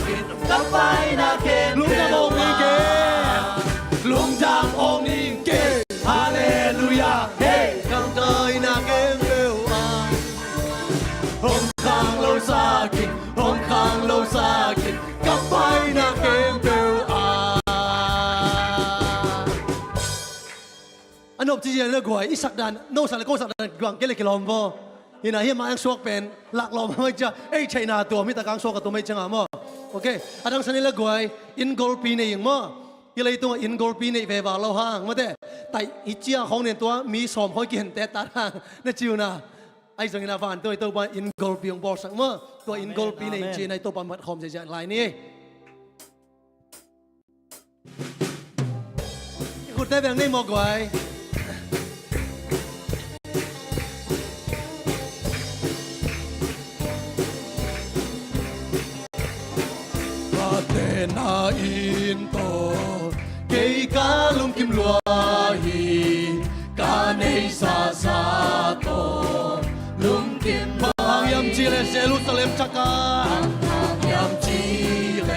กินกับไปนาเคนลุงจำองค์นี้เกลุงจำองค์นี้เกฮาเลลูยาเฮ้กับไปนาเคนเบลอาหงคางโลซากินหงคางโลซากินกับไปนาเคนเบลอาอันนบที่จะเลือกไว้อีสักดันโน้สักเล็กก็สักดันกวางเกล็ดกิโลมบ่เห็นไหมเฮียมาอังสวกเป็นหลักลมไม่จะไอ้ใช่นาตัวมิตรกังสวกกับตัวไม่จังอ่ะมั้งโอเคอันนั้นสันนิษฐานกวยอินโกลปีนี่ยังมั้งยังเลยตัวอินโกลปีนี่เวบาเราห่างมาแต่อีเจียของเนี่ยตัวมีสมเขาเกี่ยนแต่ตาห่างนั่นจิวนะไอ้สังเกตฟันตัวว่าอินโกลปีของบอสสังมั้งตัวอินโกลปีนี่จีในตัวปั๊มมัดคอมจะลายนี้คุณได้แบบนี้มั้งกวยนาอินโตเกยกาลุงกิมลัวฮีกาเนซาซาโตลุงกิมบางยามจีเลเซลูซาเลมจักการยามจีเล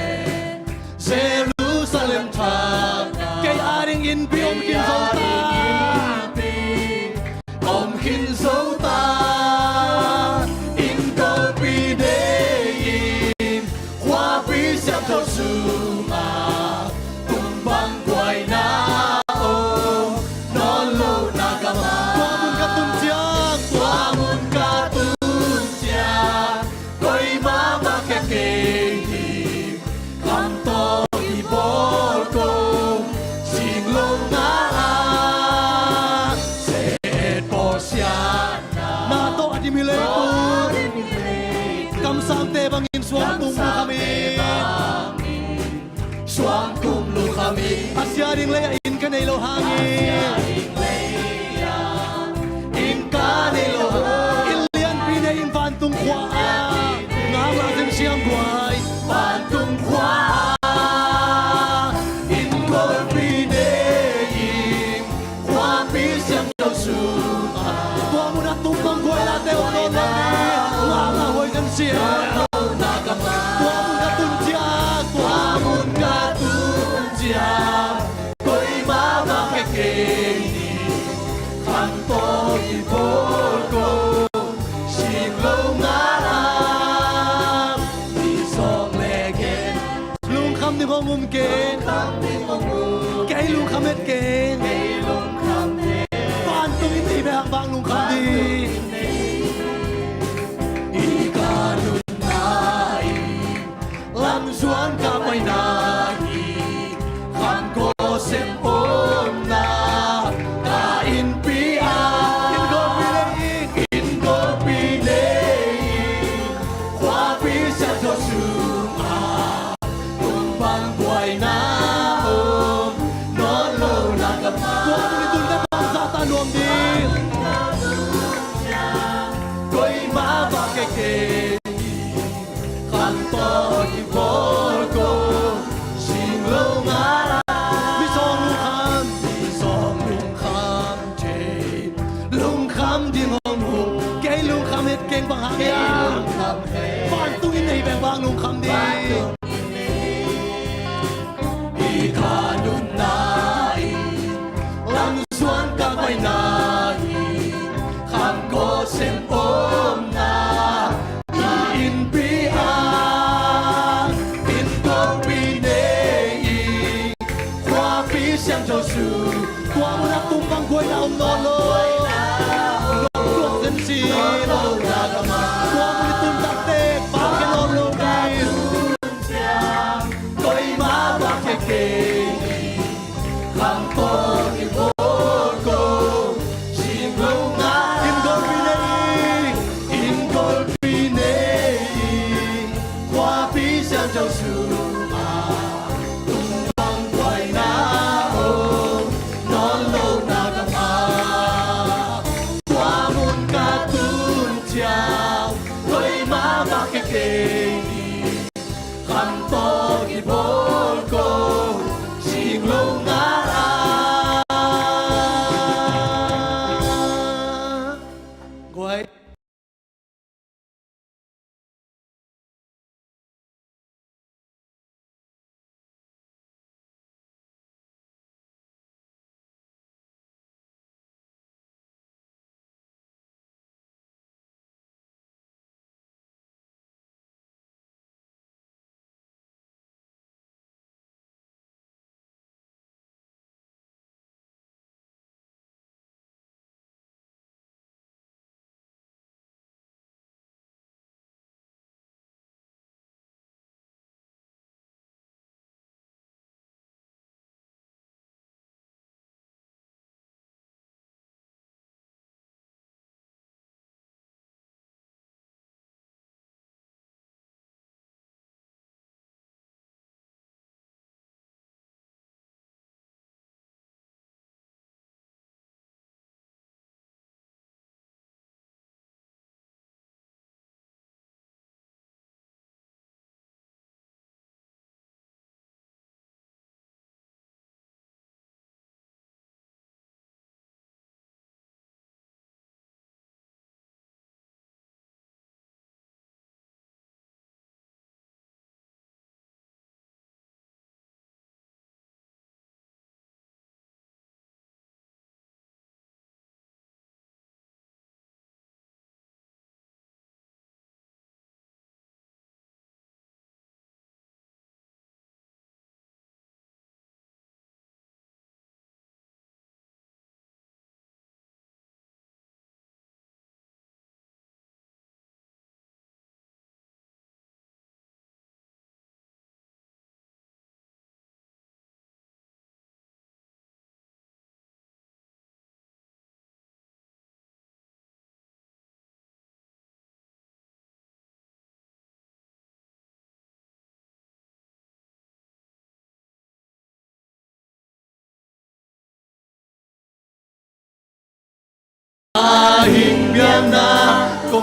เซลูซาเลมจักเกยอาริงอินปีอมกินโซตาอมกินโซตาอินโกปีเดยินควาปีเสียเข้าสู่Bangin suang tung lu kami suang tung lu kami Asya ding layain ka na ilo hangin in ka na ilo ilian pinayin pantung kwa nga lasim siyang buhay pantung kwa in ko pinayin kwa pisang daw suma tuwa mo na tumpang buhay natin o nga ngahoy kan siya Mungkin kay lung kamet ken pantung ini behang bang lung kamdi ikanun nai lam suan kapay nahi kam ko sem om na kain pia in go pilei kwa pi sa to suma buhay na non lo nakama tuwa mo nito na bang sa tanong din ko'y mabakikini kanto ibol ko singlong araw bisong lungkam jay lungkam din homo kay lungkam et keng panghangyan pantungin na ibang bang lungkam din Ikanun nai Lang suan kapay nahi Kam ko sem om na Iin piang In ko pinei Kwa pi siyang josu Kwa mo na tumpang guay na umnolo Lok sen sino nagama Kwa mo nitong taktek Bakit lolo din Ko'y mabakikini Kampo ibol ko Singlong nga Ingol pinei Kwa pisang daw suma Tumbang buhay na Non lo nagama Kwa mun katuntiyaw Ko'y mabakikini Kampo ibol ko Singlong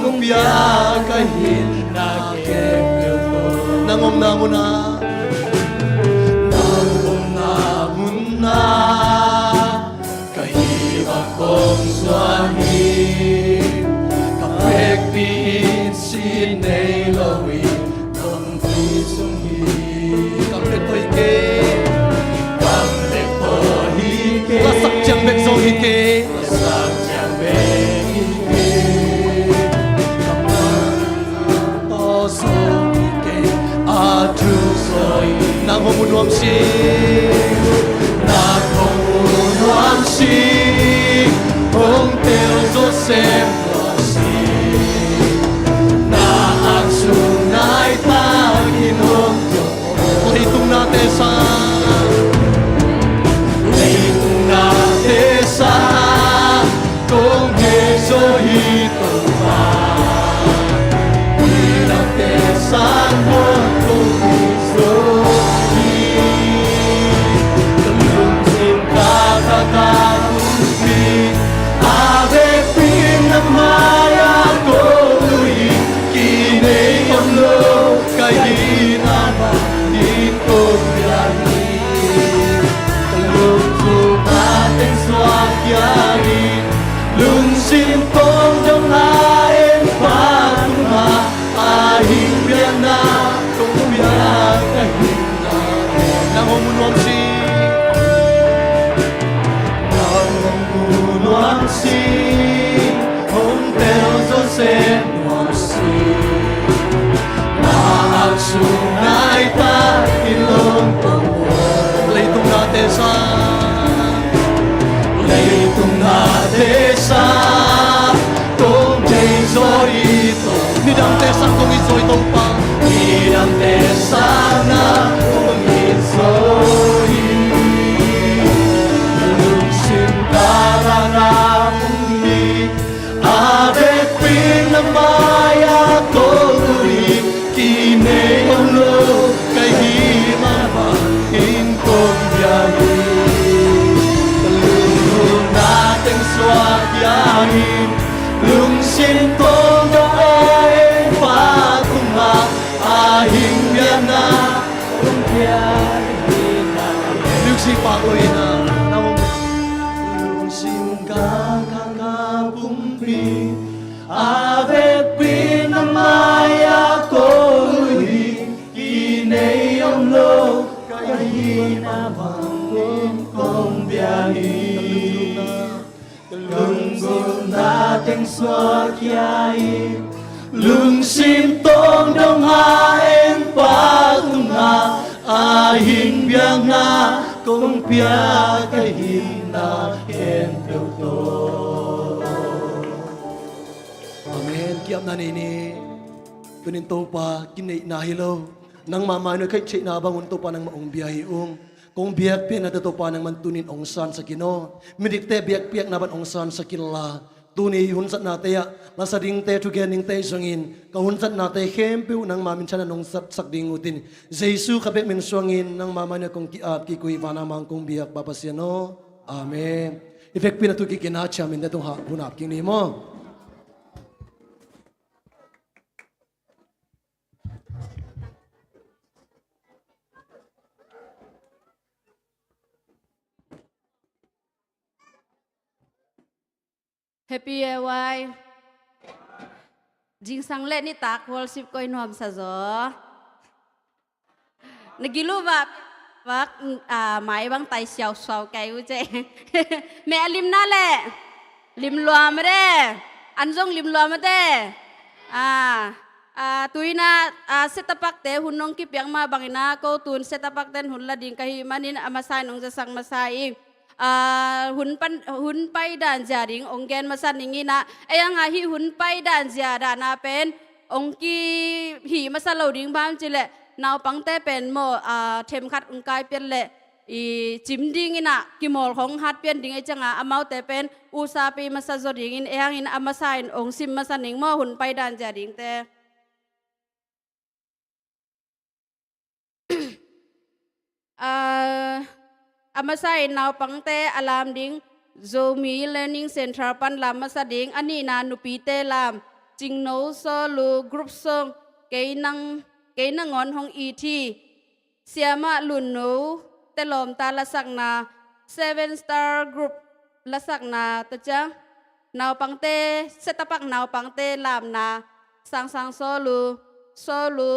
kung biya kahin na kepyo nangom na muna kahibak kong swahin kapek piin sinelawin ng pisunghi kapek to hike kapek to hike lasak jang bek so hike lasak jang bek hike kapek to so hike adu soy nang humunuam si Ông tiêu gió xem lo si na ang sungai ta kinom litung na tesa kung heso ito pa ilang tesan mo kung heso kalungsin kakakumpi ave pinamaya ko lui kini lo kahinaman din ko biyahe kalungsin natin swakyahin lungsin kong dong hain patuma ahing biyan na kung biyan kahina nangungunuang si Nuang si Hong Teo Jose Nuang si Maag sungai ta ilong tungko Leitung na desa Leitung na desa Kung Jeso ito Nidang desa kung iso ito pa Nidang desa na kung iso ito ave pinamaya ko lui kine lo kahimahin kong biyahe kalungkot natin swakyahin lungsin kong doain patunga ahing biyana kong biyahe na lungsin pakoy na kakakapumpi ave pinamaya ko lui kineyong lo kahinaman kong biyahe kalungkot nating swakyahin lungsin tong donghain patunga ahing biyanga kung piya kahina kento to Amen kiam na nini kuninto pa kinay nahilaw nang mamano kay chay nabangon to pa ng maong biyaheong kung biyak piyak na to pa ng mantunin ongsan sa kino midikte biyak piyak na ban ongsan sa kinla tuni hunsat nataya masading te tugening te sangin kahunsat natay kempu nang maminsan nong sakdingutin Jesu kabek min swangin nang mamanya kong kiap kikuy panamang kong biyak papasyano amen ifek pinatuki kinatcha min datong ha hunap king nimo Happy Year Jing sang le ni tak worship ko inom sa zo. Nagilu ba mai bang tai xiao xiao kai u je. Me lim na le. Lim luam re. Anjong lim luam de. Tuina setapak te hunong ki piang ma bangina ko tun setapak ten hun la ding kahi manin amasai nong jasang masai. Hun pai dan jaring onggen masan ningina ayang hi hun pai dan jara na pen ongki hi masalo ding bam chile naw pangte pen mo them khat ungkai pen le i chim ding ina kimol khong hat pen ding e changa amau te pen usa pi masa zo ding in ayang in amasain ong sim masan ning mo hun pai dan jaring te Amasai naw pangte alam ding Zomi Learning Center pan lam masading ani na nupite lam จิงโนโซลูกรุ๊ปซงเกยนังงอนฮองอีทีเสียมาลุนโนเตลอมตาละสักนาSeven Star Group ละสักนาตะจังนาวปังเตเซตปักนาวปังเตลามนาสังโซลู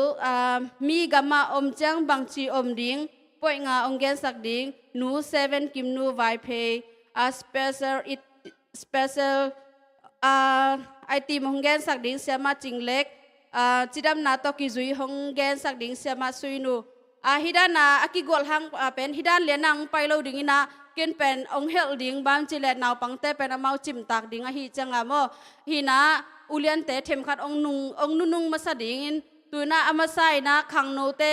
มีกามาอมจังบังชีอมดิงป่วยงาองเกนสักดิงนูเซเว่นกิมนูไวเพย์special ไอติมองเกนสักดิงเสียมาจิงเล็กจิดำนาตอกิจุยองเกนสักดิงเสียมาซุยนูฮิดานาอากิกอลหังเป็นฮิดานเลียนังไปเราดิงนะเกนเป็นองเฮลดิงบางจิเลนาวปังเตเป็นอมาวจิมตักดิงฮิจังอะโมฮินาอุเลียนเตเทมขัดองนุงมาสดิงตัวน่าอามาไซนะขังโนเต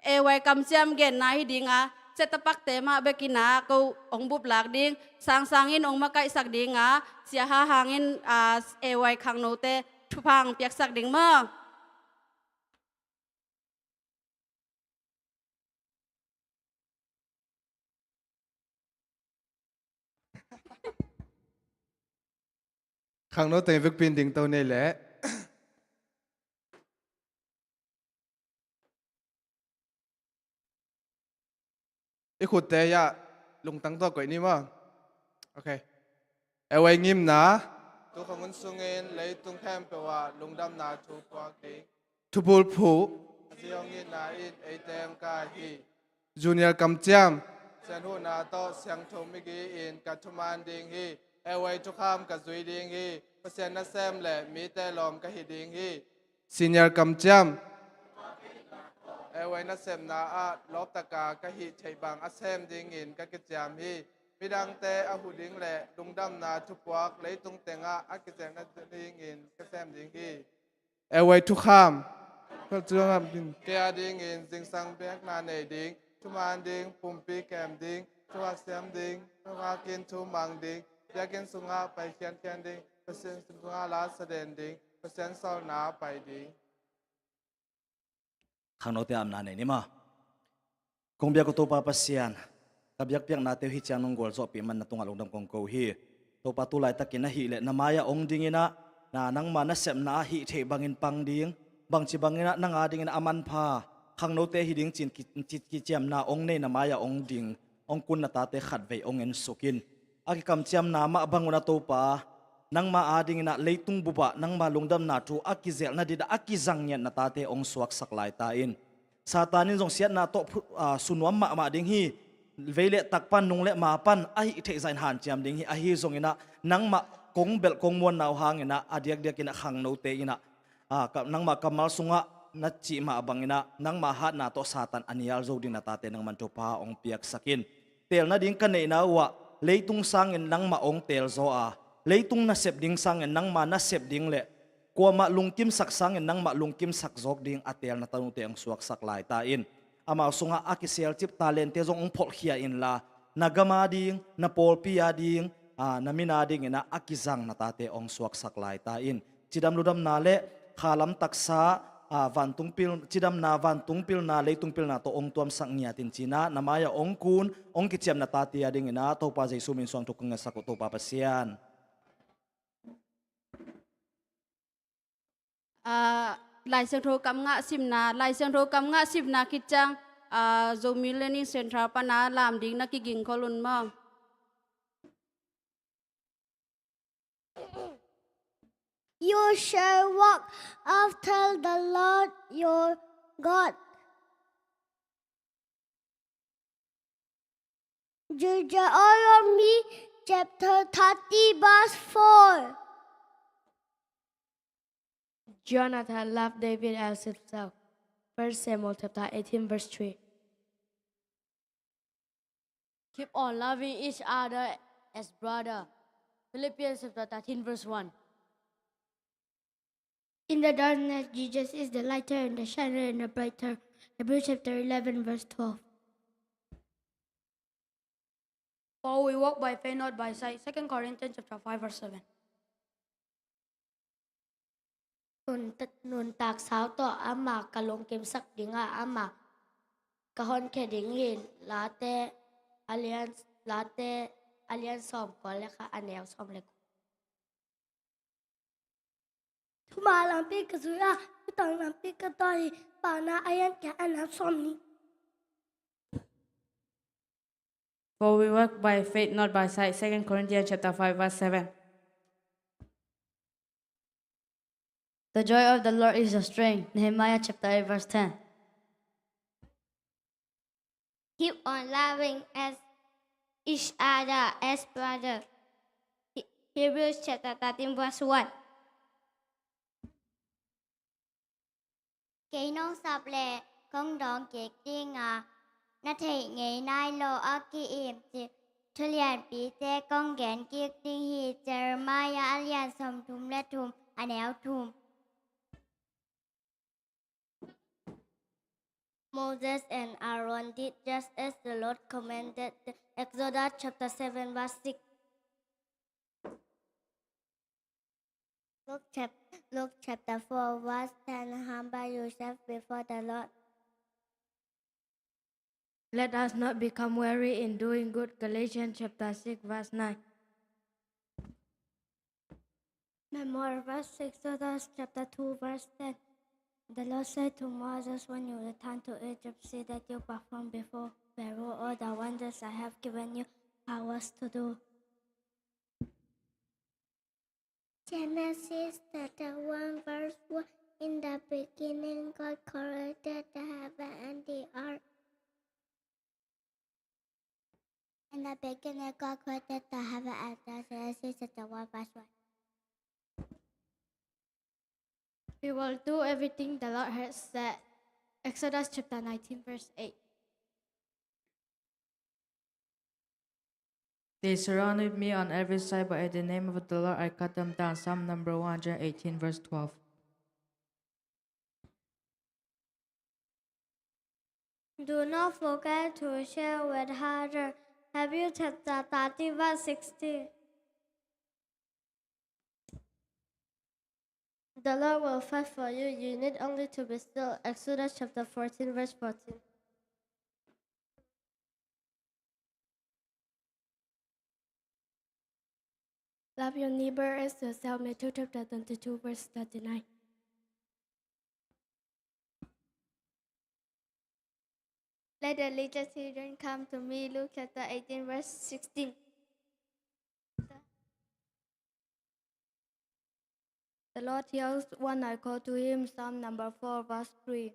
เอไว้กำเจียมเกนนาฮิดิงอะเซตปักเตมาเบกินากูองบุบหลักดิงสางอินองมาไกสักดิงอะเสียหาหางอินเอไว้ขังโนเตทุพังเปียกสักดิงมาข้างโน้นแต่วิกปินดิ่งตัวนี่แหละไอ้ขุดแต่ยะลงตั้งตัวก่อนนี่มั้งโอเคเอาไว้งิมนะตัวของมันสูงเงินเลยตรงแคมเปว่าลงดำนาทุกวันเองทุบลผูเสียงเงินนาอินไอเต็มกาฮีจูเนียร์กำจำเสียงหัวนาโตเสียงทมมิกีอินกัตทุมันดิ่งฮีเอาไว้ทุกคำกับจุยดิ่งฮีเปอร์เซ็นต์นัดแซมแหละมีแต่ลมกับฮิดิ่งฮีซีเนียร์กำจำเอาไว้นัดแซมนาอาลบตะกากับฮิชัยบังอัดแซมดิ่งอินกับกิจามฮีมีดังแต่อาหูดิ่งแหละลุงดำนาทุกวักเลยตรงแต่งอากิจแจงนัดดิ่งอินกับแซมดิ่งฮีเอาไว้ทุกคำก็จะทำเกียร์ดิ่งอินสิงสังเบียกนาเนดิ่งทุมานดิ่งปุ่มปีแกมดิ่งทุกแซมดิ่งทุกกินทุมังดิ่งอยากกินสุงาไปเขียนดิ่งเปอร์เซ็นต์สุงาลาแสดงดิ่งเปอร์เซ็นต์เศร้าหนาไปดิ่งข้างนอกเตะอำนาจนี่มาคงเบียก็ตัวปาปัสยานกับยักเปียกนาเตหิจานงกอลจอปีมันนาตรงอารมณ์ดำกงโกฮีตัวปาตุไลตะกินนะฮิเลนามายาองดิงินะนานังมานะเสมนาฮิเทบังอินปังดิงบางจีบังอินะนังอาดิงินะอามันพาข้างนอกเตหิดิงจินกิจามนาองเนนามายาองดิงองกุนนาตาเตขัดเวองเอ็นสุกินอากิคำจามนามาบังอุนาตัวปานังมาอาดิงินะเลยตุงบุบะนังมาลงดำนาทูอากิเซลนาดิดาอากิจังเนียนนาตาเตองสวกสักลายตาอินซาตานินจงเสียนาโตสุนวมมาดิงฮีเวเลตักปันนุงเลมาปันไอเทใจหันจามดิงฮีไอฮีจงอินะนังมากงเบลกงมวนนาวหางอินะอาเดียกอินะขังโนเตอินะกับนังมากำมัลสุงะนัดจีมาบังอินะนังมาหัดนาโตซาตันอันยาลโจดินาตาเตนังมันโจพาองเปียกสักินเตลนาดิงกันเนนะวะเลยตุงสังอินนังมาองเตลโซอาเลยตุงนาเสพดิงสังอินนังมานาเสพดิงเลกัวมาลุงกิมสักสังอินนังมาลุงกิมสักจอกดิงอาเตลนาตานุเตองสวกสักลายตาอินอามาสุงะอากิเซลจิบตาเลนเตจงองพอลขียอินลานากามาดิงนาโปลปิยาดิงนามินาดิงอินะอากิจังนาตาเตองสวกสักลายตาอินจิดามลุดามนาเลขาลัมตักษาวันตุงปิลจิดามนาวันตุงปิลนาเลยตุงปิลนาโตองตวมสังเงียตินจีนะนามายาองคูนองกิจามนาตาเตียดิงอินะโตปาเจสุมินสวงทุกงสักโตปาปัสยานลายเสียงโทรกำงะสิบนาลายเสียงโทรกำงะสิบนาคิดจังโจมิเลนิเซ็นทรัลปนาลามดิ่งนักกิงคอลุนมอง You shall walk after the Lord your God. Deuteronomy chapter 30 verse 4. Jonathan loved David as himself. 1 Samuel chapter 18 verse 3. Keep on loving each other as brother. Philippians chapter 13 verse 1. In the darkness, Jesus is the lighter and the shiner and the brighter. Hebrews chapter 11 verse 12. For we walk by faith, not by sight. 2 Corinthians chapter 5 verse 7. นุนตากสาวต่ออามา กะลงเกมสักดิงอามา กะฮอนแค่ดิงเห็นลาเตอาเลียนซอมก่อนแล้วค่ะอันแนวซอมเลย Tuma lampi kesuya, utang lampi ketoi, pana ayan ke anak somni. For we work by faith, not by sight. 2 Corinthians chapter 5, verse 7. The joy of the Lord is your strength. Nehemiah chapter 8, verse 10. Keep on loving as each other as brother. Hebrews chapter 13 verse 1. Kỹ nông sập lệ, không đón kiệt đi ngà. Nó thị nghĩ nai lô ở kỳ im chị. Thu liền bí tê con ghen kiệt đi hi Jeremiah liền xông thùm lê thùm, anh éo thùm. Moses and Aaron did just as the Lord commanded. Exodus chapter 7 verse 6. Luke chapter 4 verse 10. Humble yourself before the Lord. Let us not become weary in doing good. Galatians chapter 6, verse 9. Memorial verse Exodus chapter 2 verse 10. The Lord said to Moses, when you return to Egypt, see that you perform before Pharaoh all the wonders I have given you powers to do. Genesis chapter 1 verse 1. In the beginning, God created the heaven and the earth. In the beginning, God created the heaven and the earth. Genesis chapter 1 verse 1. We will do everything the Lord has said. Exodus chapter 19, verse 8. They surrounded me on every side, but at the name of the Lord I cut them down. Psalm number 118, verse 12. Do not forget to share with others. Hebrew chapter 30 verse 16. The Lord will fight for you. You need only to be still. Exodus chapter 14 verse 14. Love your neighbor as yourself. Matthew chapter 22 verse 39. Let the little children come to me. Luke chapter 18 verse 16. The Lord hears when I call to him. Psalm number 4 verse 3.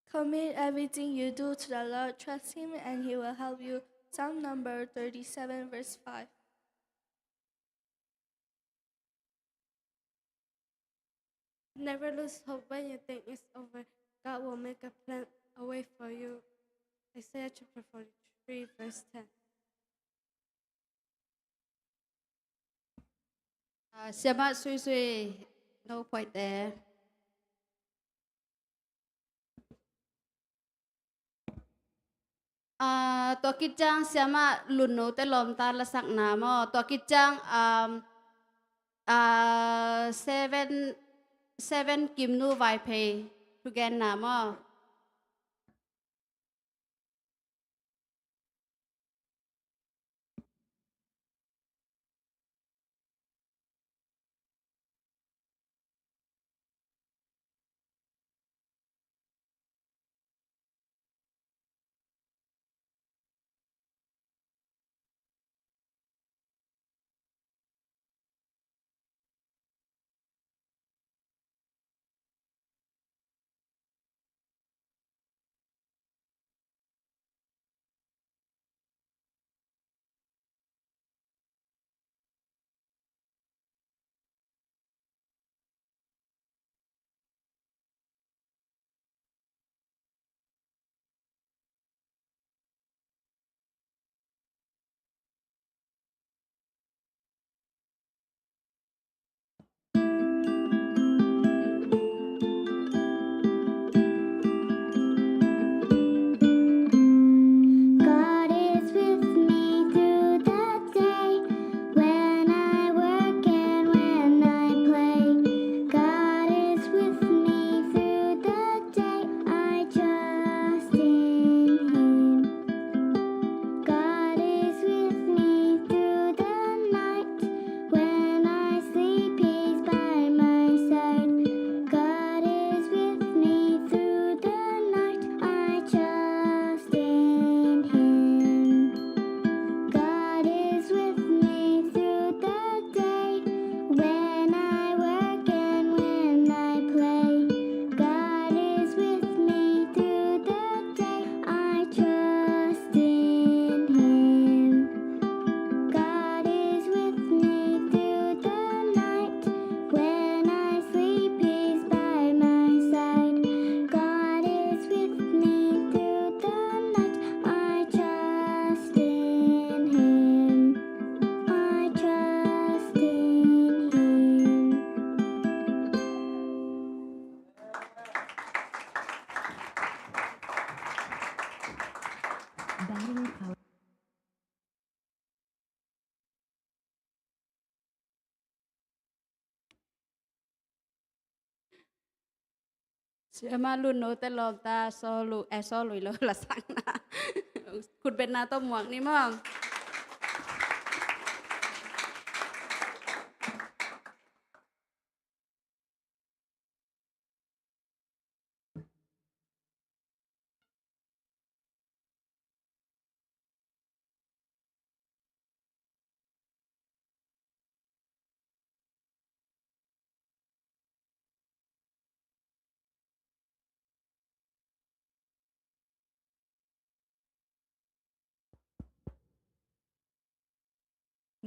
Commit everything you do to the Lord. Trust Him and He will help you. Psalm number 37, verse 5. Never lose hope when you think it's over. God will make a plan, a way for you. Isaiah chapter 43, verse 10. Siapa sui no point there. Tua kitang siapa luno te lom ta la sak na mo. Tua kitang seven kim nu vai pay tu gen na mo. เชื่อมารุ่นโนแต่ลอมตาซอลุซอลุยแล้วละสังนะ คุณเป็นนาต้มหมวกนี่มั่ง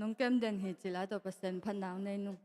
น้องแก้มเด่นเหตุจิลาตัวเปอร์เซ็นต์พันนาวในนุ่ม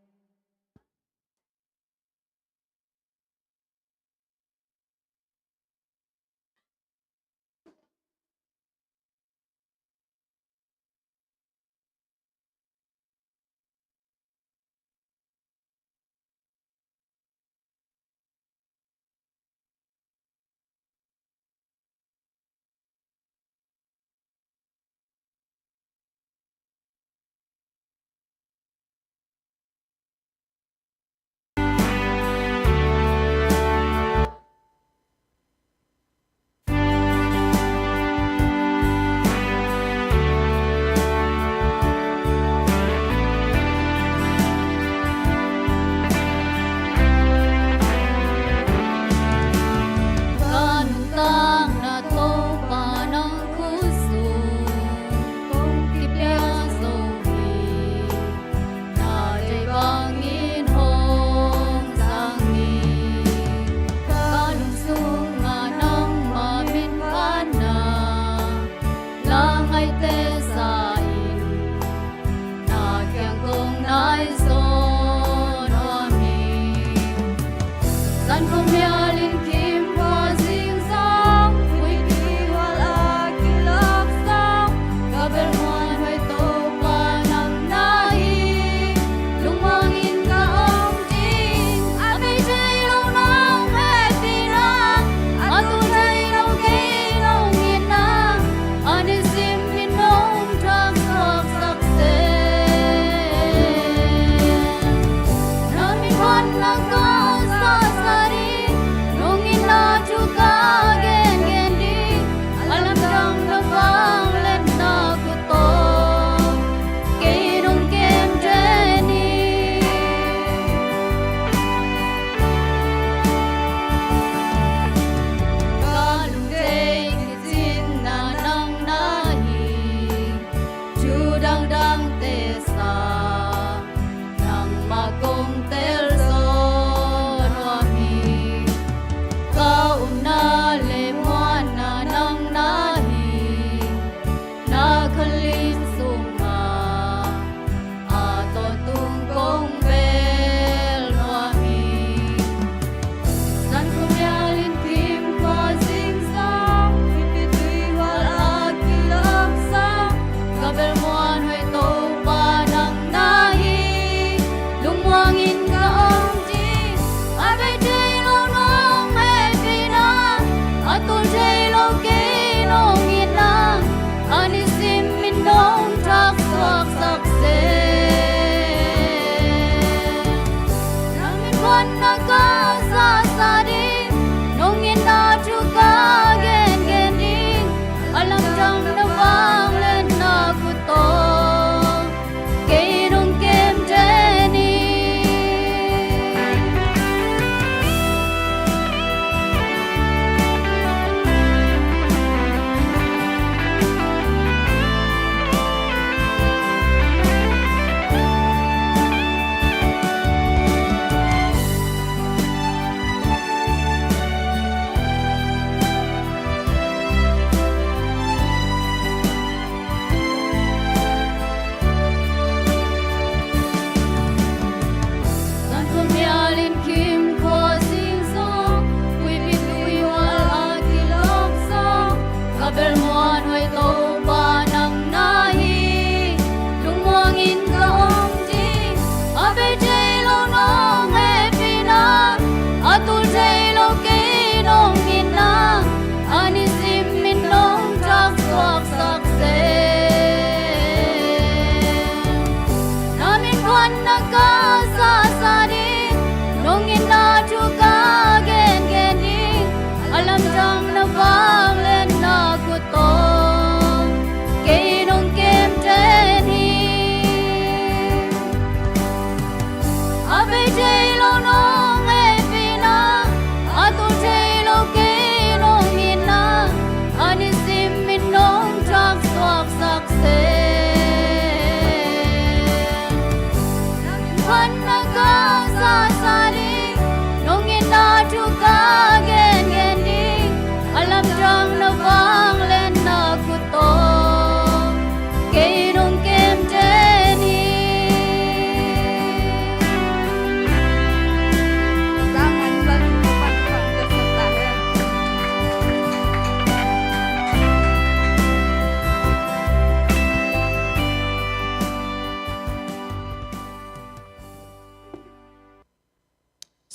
Nongin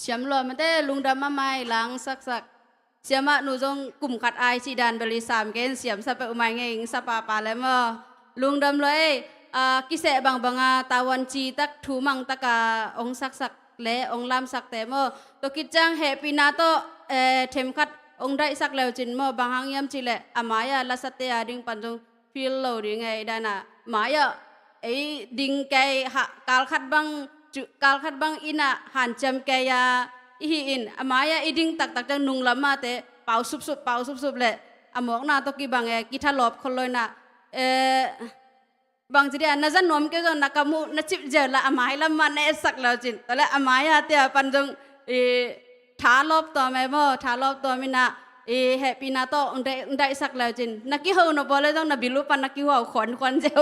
เสียมหลอมันเต้ลุงดำมาไม่หลังสักเสียมะหนูจงกลุ่มขัดไอซีดันบริสามเกนเสียมสะเปอุไมเงงสะปาปาแล้วมั้งลุงดำเลยกิเสบางบางตาวันจีตักทูมังตะกาองสักและองลำสักแต่มั้งตัวกิจังเฮปีนาโตเทมขัดองได้สักแล้วจินมั้งบางหังยำจิเลอามายาลาสเตียดิ้งปันจงฟิลโลดิ้งไงด้านะมายาไอดิ้งแกหะกาลขัดบางอินะหันจำแกยาอินอามายาอีดิ้งตักจังนุงละมาเตเป่าสุบเลยอามอกนาตกีบางกิทาลอบคนเลยนะบางทีอันนั้นจะนอมก็จะนักมูนัจิบเจอละอามายละมันเอสักแล้วจินแต่ละอามายาเตียปันจงทารอบตัวแม่บ่ทารอบตัวมินะเฮปีนาโตได้สักแล้วจินนักกี้เฮานบอเลยต้องนับบิลูปันนักกี้หัวขวัญเจ้า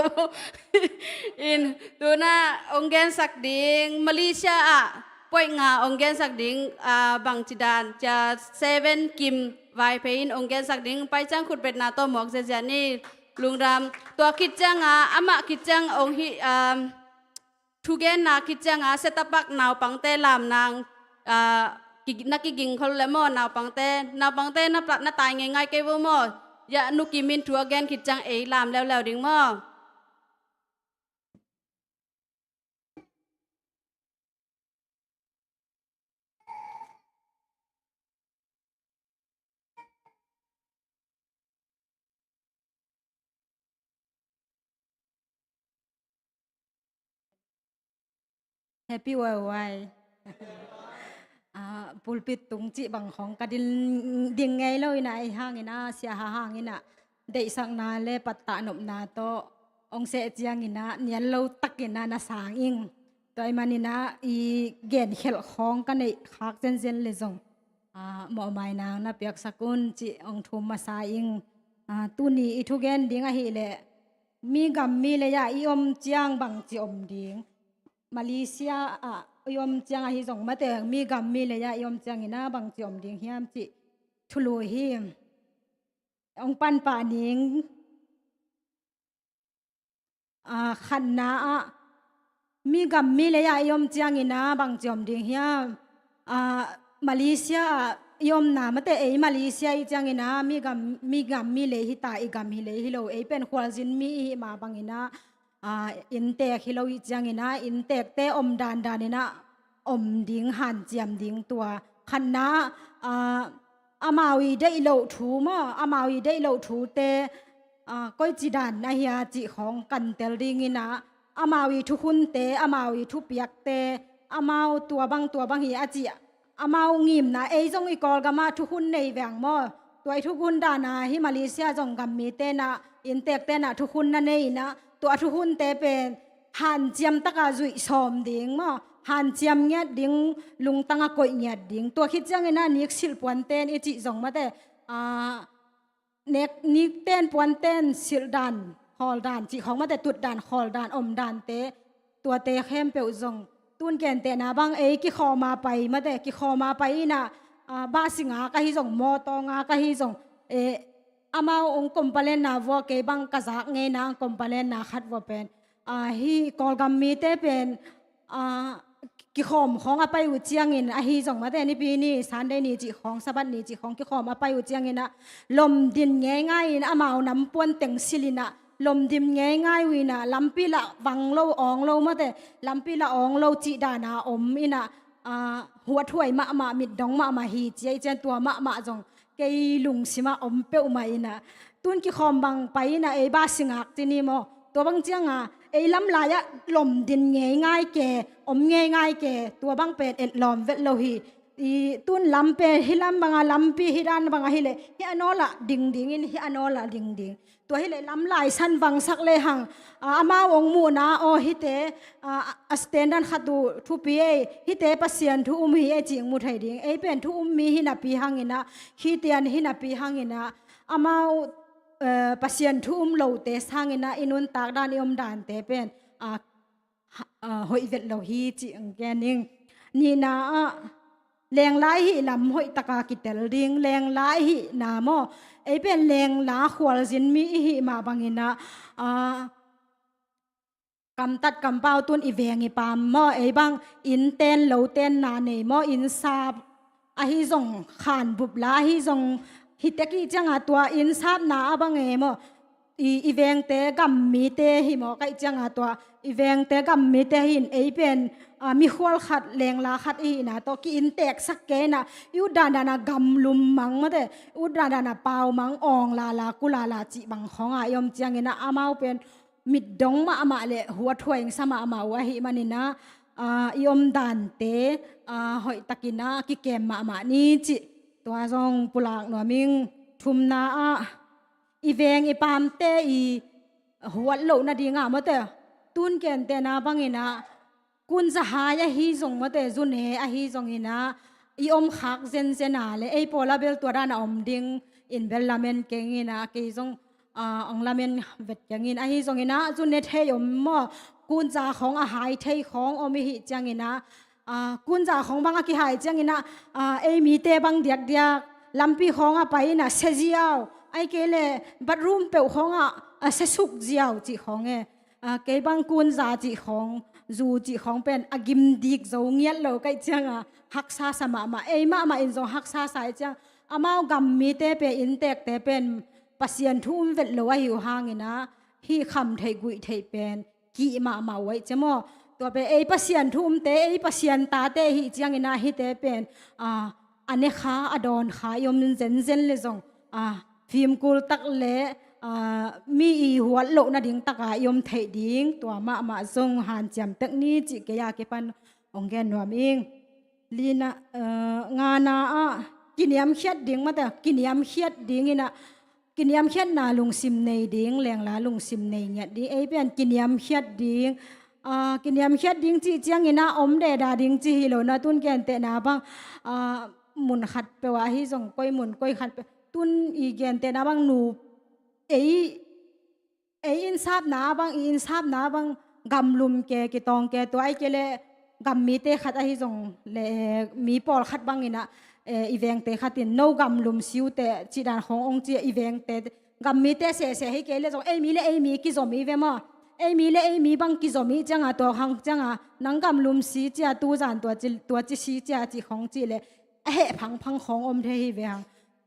อินตัวน่ะองเกนสักดิ่งมาเลเซียป่วยงาองเกนสักดิ่งบางจีดานจะ7กิมไวเพอินองเกนสักดิ่งไปจังขุดเป็ดนาโตหมอกเจนี่ลุงรำตัวคิดจังอามาคิดจังองฮิทุเกนนาคิดจังเซตปักนาวปังเตลามนางนักกิงเขาเลยมั้งนาวปังเต้นับปลัดนับตายง่ายๆเก็บมั้งอย่านุกิมินทัวแกนคิดจังลามแล้วดิ่งมั้งแฮปปี้ไวปูลปิดตุงจีบังของกระดินดิ่งไงเลยนะไอ้ห่างนะเสียห่างนะได้สักนาเลปัตตานบนาโตองเสจียงนะเนียนเราตักนะนะสางอิงตัวไอ้มันนะอีเกณฑ์เขลของกันในคักเจนเลยจงหมอไม้นางนะเปียกสกุลจีองทุมมาสาอิงตุนีอีทุเกนดิ่งอะไรเลยมีกำมีเลยอีอมเจียงบังจีอมดิ่งมาเลเซียยอมจังอาฮิส่งมาแต่มีกำมีเลยยอมจังอินาบางจอมดิ่งเฮียมจิทุลุหิมองปันป่านิงขันนามีกำมีเลยยอมจังอินาบางจอมดิ่งเฮียมมาเลเซียยอมนามาแต่มาเลเซียจังอินามีกำมีเลยฮิตาอีกำมีเลยฮิโลเป็นควอลจินมีมาบางอินาอินเตกฮิโลวิจังอินะอินเตกเตอมดานอินะอมดิ่งหันเจียมดิ่งตัวขันนะอามาวีได้โลทูมาอามาวีได้โลทูเตก้อยจีดานนะเฮียจีของกันเตลดิ่งอินะอามาวีทุกคนเตอามาวีทุกเปียกเตอามาตัวบางเฮียจีอามางิมนะจงอีกอลกามาทุกคนในแหวงมอตัวทุกคนดานาฮิมาเลเซียจงกัมมีเตนะอินเตกเตนะทุกคนนั่นเองนะตัวทุกคนเตเป็นหันเจียมตะกาจุยสอมดิ่งมั้งหันเจียมเงี้ยดิ่งลุงตั้งกอยเงี้ยดิ่งตัวคิดจังเงินนิกสิลปวนเต้นจิจงมาแต่นิกเต้นปวนเต้นสิลดันฮอลดันจิของมาแต่ตุดดันฮอลดันอมดันเตตัวเตเข้มเปียวจงตุนแกนเตนะบางกิขอมาไปมาแต่กิขอมาไปนะบ้าสิงากะฮิจงมอตองากะฮิจงอามาองคอมพาเลนนาวัวเก็บังกระซักเงยนะคอมพาเลนนาขัดวัวเป็นฮีกอลกัมมีเตเป็นกิขอมของอาไปอุเจียงอินฮีส่งมาแต่นี่ปีนี้สันได้นี่จีของสะบัดนี่จีของกิขอมอาไปอุเจียงอินนะลมดินง่ายๆอามาเอาน้ำปวนเต็งสิลินะลมดินง่ายๆวินะลำปีละวังโลอองโลมาแต่ลำปีละอองโลจีดานาอมอินะหัวถ้วยมามิดดองมาฮีเจียเจนตัวมาจงเกยลุงสิมาอมเปียวมาอินะตุนกิขอมบังไปนะบ้าสิงักที่นี่โมตัวบางเจียงลำลายลมดินง่ายแก่อมง่ายแก่ตัวบางเป็ดลมเวทโลหีตุนลำเป็ดฮิลำบางลำปีฮิดานบางฮิเลฮิอันอละดิ่งอินฮิอันอละดิ่งตัวฮิเลลำลายสันบางสักเลยหังอามาวงมูนะโอฮิเตสเตนดันขัดูทุปีฮิเตปัสยันทุมีจิงมุทัยดิ่งเป็นทุมีฮินาปีหังอินะฮิเตียนฮินาปีหังอินะอามาวปัสยันทุโลเตสหังอินะอินุนตากดานอิอมดานเตเป็นหอยเวทโลฮีจิงแกนิงนี่นะแรงไล่หิลำหอยตะกากิเตลดิงแรงไล่หินาโมเป็นแรงล้าขวลจินมีหิมาบังอินะ กำตัดกำเป้าตุนอีเวงอีปามหม้อไอ้บังอินเต้นเหลาเต้นนาเนหม้ออินซาบอาฮิซงขานบุบลาฮิซงฮิตกี้จังอาตัวอินซาบนาบังเอหม้ออีเวงเตกัมมีเตหิหม้อไกจังอาตัวอีเวงเตกัมมีเตหินไอเป็นมีขวลขัดแรงลาขัดอีนะตัวกินเตกสักเกนะยูดาดานะกำลุมมังมาเตยูดาดานะเปามังอองลากุลาจิบังของอายอมจังเงนะอามาเป็นมิดดงมาอามาเลหัวถวยสมาอามาวะหิมันินะยอมดันเตหอยตะกินะกิเกมมาอามานี่จิตัวจงปุลากหนัวมิงทุมนาอีเวงอีปามเตอีหัวโลนาดีงามมาเตตุนเกนเตนาบังอินะกุนจะหายาฮีจงมาเตจุนเฮอฮีจงอินะอีอมขักเซนเซนาเลไอโปลาเบลตัวด้านอมดิงอินเบลลาเมนเกงินะเกจงองลาเมนเวทยังอินอฮีจงอินะจุนเนเทยมมอกุนจะของอาหายเทยของอมิหิจังอินะกุนจะของบางอากิหายจังอินะไอมีเตบังเดียกเดียกลำปีของไปนะเซจิเอาไอเกเลบัดรูมเปลของเซสุกเจียวจิของเกบังกุนจะจิของจูจิของเป็นอากิมดิกโจเงียดเราใกล้จังฮักษาสมามาเอมาอินโจฮักษาสายจังอามาวกัมมีเตเปอินเตกเตเป็นปัสยันทุ่มเวทเลวหิวหางนะฮีคำไทยกุยไทยเป็นกีมาไว้จมอตัวเป็นปัสยันทุ่มเตปัสยันตาเตฮิจังนะฮิเตเป็นอันนี้ขาอดอนขายมเซนเลยจงฟิล์มกุลตักเละมีหัวโลนาดิ่งตะกายมเทดิ่งตัวมาทรงหันจำตักนี้จิกยาเก็ปันองแกนวมเองลีนะงานากินยำเขียดดิ่งมาแต่กินยำเขียดดิ่งนี่นะกินยำเขียดนาลุงซิมในดิ่งแรงลาลุงซิมในเนี่ยดิ่งเป็นกินยำเขียดดิ่งกินยำเขียดดิ่งจีเจียงนี่นะอมเดดาดิ่งจีฮิโลนะตุนแกนเตนาบังหมุนขัดไปว่าฮิส่งก้อยหมุนก้อยขัดไปตุนอีแกนเตนาบังหนูอินซาบนาบังอินซาบนาบังกำลุมแกกิตองแกตัวไอเกเลกำมีเตขัดไอจงเลมีปอลขัดบังอินะอีเวงเตขัดตินโนกำลุมซิวเตจีดานขององจีอีเวงเตกำมีเตเสให้เกเลจงมีกิจมีเวมาเลมีบังกิจมีจังตัวหังจังนังกำลุมซีจีตูจานตัวจีซีจีของจีเลพังของอมเทฮิเวง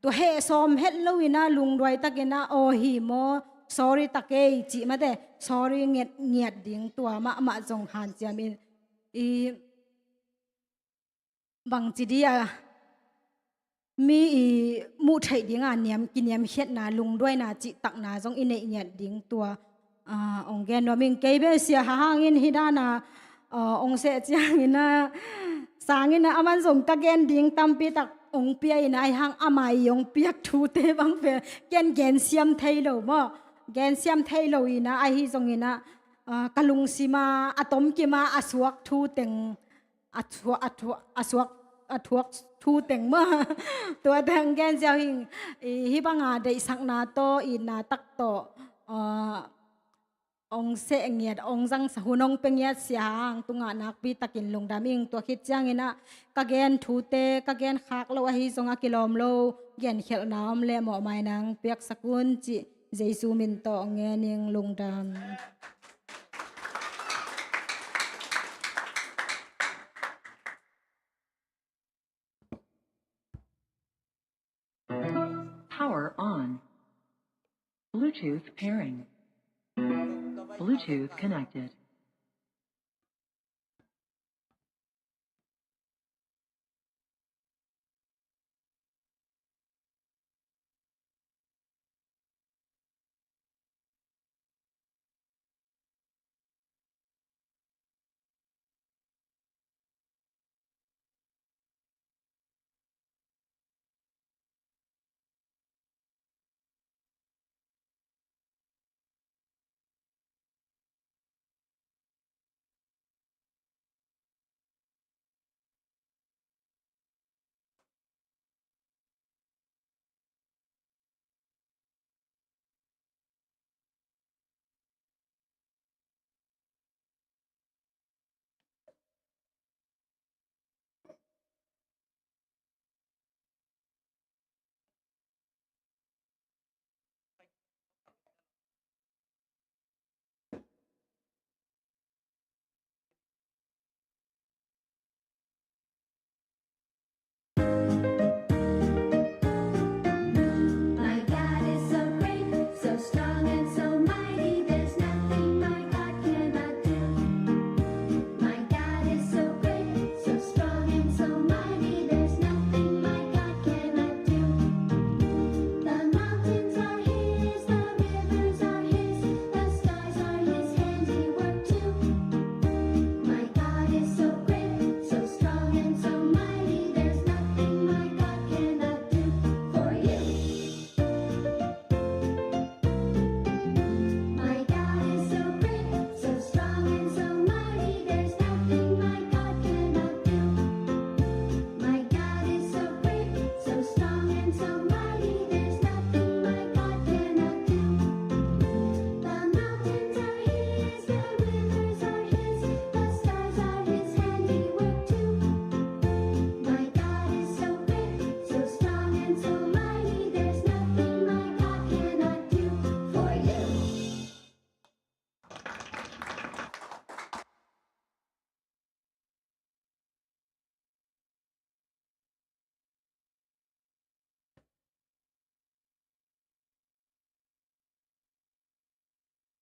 ตัวสอมลุยนะลุงด้วยตะกินะโอฮิโมsorry ตะเกยจิมาเด sorry เงียดดิ่งตัวมาจงหันจามินบางจีดีมีมูไทยดิ่งเนียมกินเนียมเฮ็ดนาลุงด้วยนาจิตักนาจงอินเนียดดิ่งตัวองแกนว่ามิงเกยเบเสียหางอินฮิดานาองเสจางอินะสางอินะอามันส่งตะเกนดิ่งตัมปีตักองเปียอินะหางอามายองเปียกทูเตบังเฟแกนเสียมไทยโลมอแกนเสียมไทยโลอินะไอฮิจงอินะกะลุงซิมาอะตอมกิมาอสวกทูเต็งอสวกทูเต็งมาตัวแทงแกนเจ้าหิงฮิบังอาได้สักนาโตอินาตักโตองเสงเงียดองจังสหุนองเป็งเงียดเสียงตุงานักปีตะกินลงดามิงตัวคิดจังอินะกะแกนทูเตกะแกนคักโลอหิจงอากิลอมโลแกนเขลนามเลหมอไม้นางเปียกสกุลจิเจซูมินโตเงนิงลงดาม Power on. Bluetooth pairing. Bluetooth connected.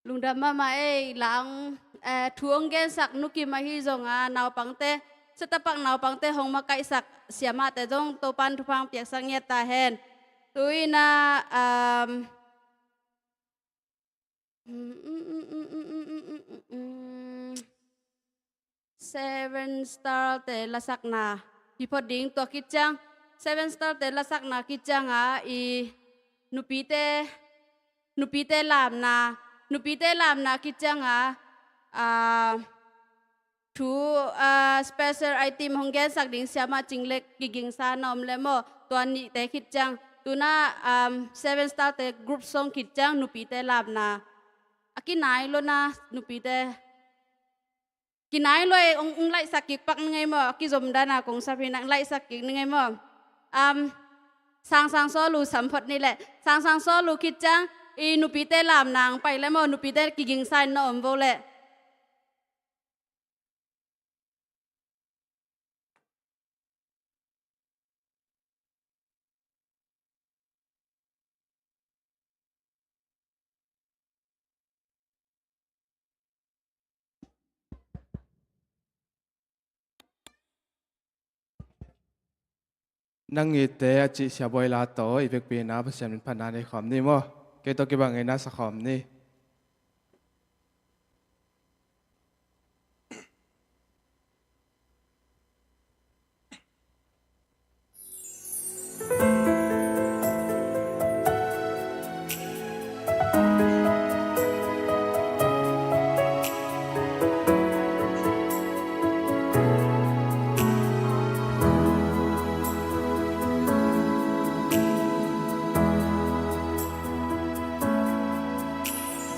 ลุงดำมาเอ้หลังทวงแกนสักนุกิมาฮีจงนาวปังเตสตปักนาวปังเตหงมาไกสักเสียมาแต่จงโตปันทุพังเปียกสังเงตาเฮนตุยนา Seven star แต่ละสักนาพี่พอดิ้งตัวคิดจัง Seven star แต่ละสักนาคิดจังอีนุปีเตลามนาคิดจังทูspecial item ของแกสักดิ้งเสียมาจิงเล็กกิงซานอมเลโมตัวนี้แต่คิดจังตัวน่าSeven star แต่ group song คิดจังนุปีเตลามนาอากินายโลนะนุปีเตกินายเลยองไล่สักกิกปักไงมั้งกิจมดานาคงสัพพินังไล่สักกิกไงมั้งสร้างโซลูสัมผัสนี่แหละสร้างโซลูคิดจังอีนุปีเตลามนางไปแล้วมั้งนุปีเตกิงไซน์นอมโวเล่นั่งอีเตะจิเสียบอยลาโตอีเวกปีนาเปอร์เซ็นต์เป็นพันนาในขอมนี่มั้งเกตัวกี่บางไงนะสักขอมนี่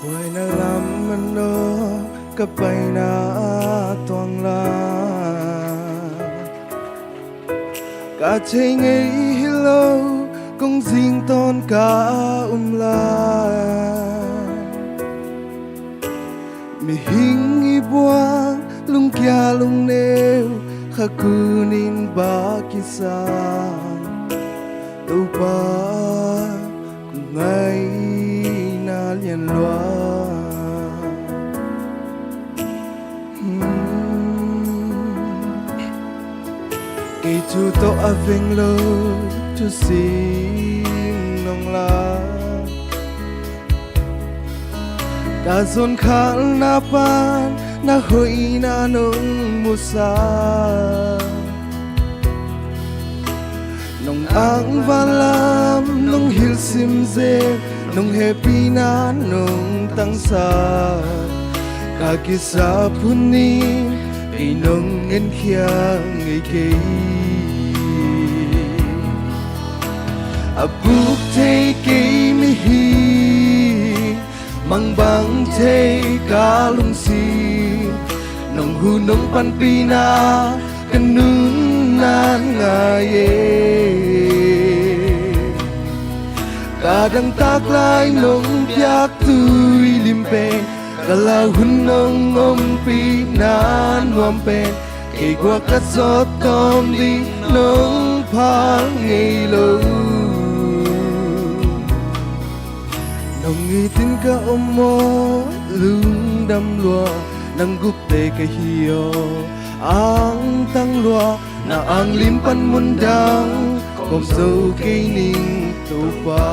ไว้นาลำมันโนก็ไปนาตวงลากาเชงไงฮิโลกงสิงตอนกาลามีหิงอีบัวลุงแก่ลุงเนวข้ากูนินบากิสาตูปากูไงนาเลียนลัวกี่จูโตอาเวงโลทุสิงนองลากาซนขันนาปานนาหอยนานงมุสานองอังวาลามนองฮิลซิมเซนองเฮปีนานองตังสากากิสาพุนีไอ้นองเงินเขียงไอ้เกยอาบุกเทเกยไม่ฮีมังบังเทกาลุงสีน้องหูน้องปันปีนากันนุนนานงายเยกาดังตากลายน้องอยากตุยลิมเป็นกะลาหุ่นน้องงมปีนานวมเป็นเกกว่ากระสดตอมดีน้องพังไงลูน้องอีตินกะอมโมลุงดำลัวนังกุบเตกะฮิโยอังตังลัวนาอังลิมปันมุนดังกบสูเกนิงตูปา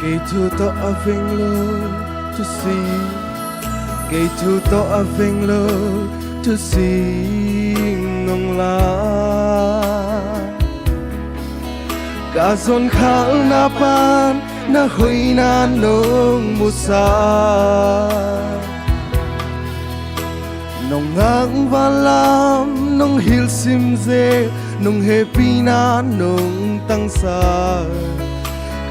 Kay to aveng lo to see Kay to aveng lo to sing nong la Ka son khal na pan na hui na nong musa Nong ngang valam nong hil sim ze nung happy na nung tang sa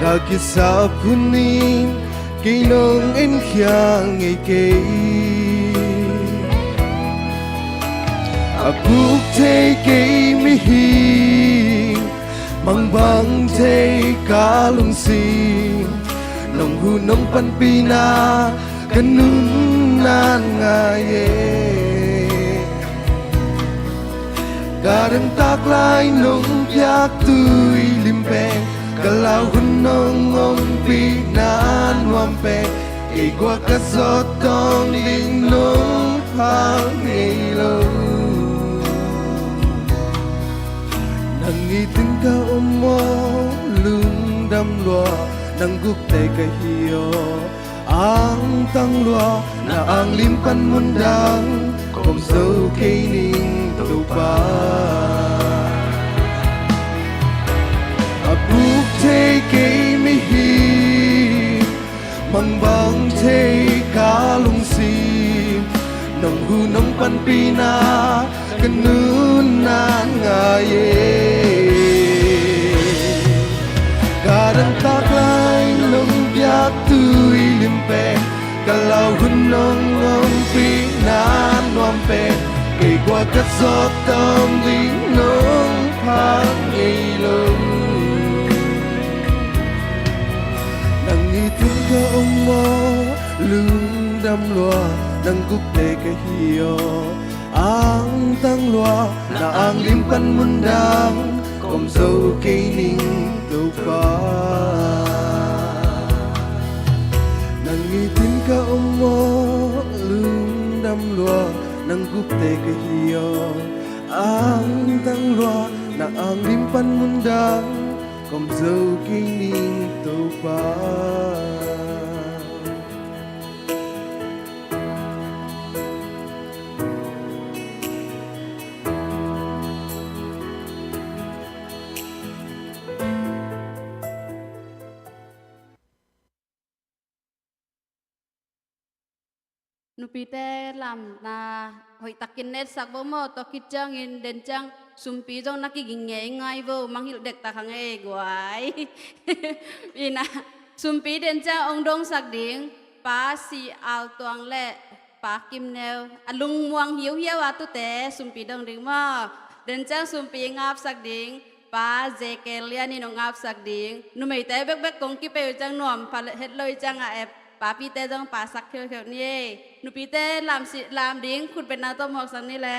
kakisa punin kay nung in khyang ngay kay apuk thay kay mihing mang bang thay kalung sing nong hu nong pan pina kanun nan ngaye Garang taklay nung yak tuy limpeng Kalau hunong ngong pinan wampe Igwa kasotong ling nung hangilo Nangitin ka umo lung dam lua Nang gupte ka hiyo Ang tang lua na ang limpan mundang Kung so kay ning lupa Apuk thay kay mihi Mang bang thay kalung sim Nong hu nong pan pina Kanunan ngaye Kadang taklay nong biak tuy limpe Kalau hu nong ngong pinan wampe Kay qua cắt gió tâm linh nông tháng ngày lâu Nang itin ka umo lung dam loa Nang gupte ka hiyo Ang tang loa na ang limpan mundang Kom dâu kay ning lupa Nang itin ka umo lung dam loa Nang gupte ka hiyo Ang tang loa na ang limpan mundang Kom dâu kay ning tupa Nupite làm na hội takin net sak bo mo to kitchang in den chang sumpi jong nakiging ngay vô mang hil dek ta khang e guai ina sumpi den chang ong dong sak ding pa si al tuang le pa kim neo alung muang hiu hiu atu te sumpi dong ding mo den chang sumpi ngap sak ding pa jekelia ni no ngap sak ding nu mei te bek bek kong ki pe chang nom pa het loi chang a epป้าพี่เต้ต้องป้าสักเขียวๆนี่หนูพี่เต้ลามดิ้งคุณเป็นนาต้มหอกสังนี่แหละ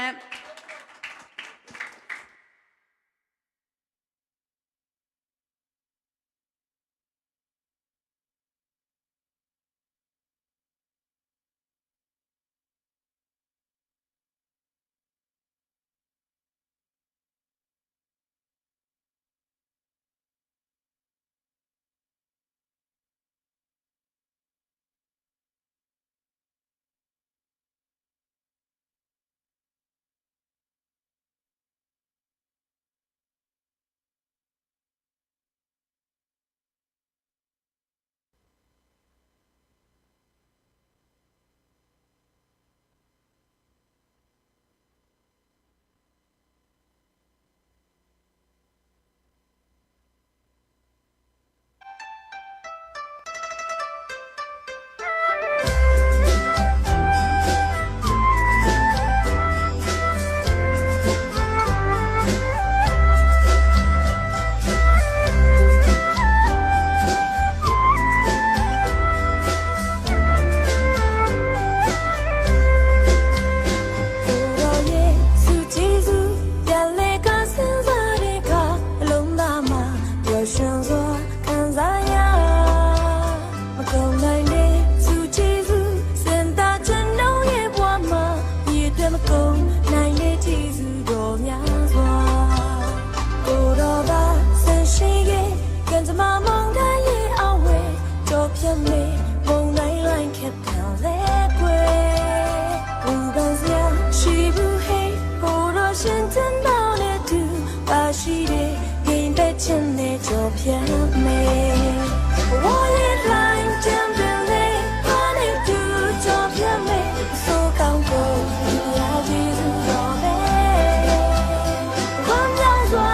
光亮若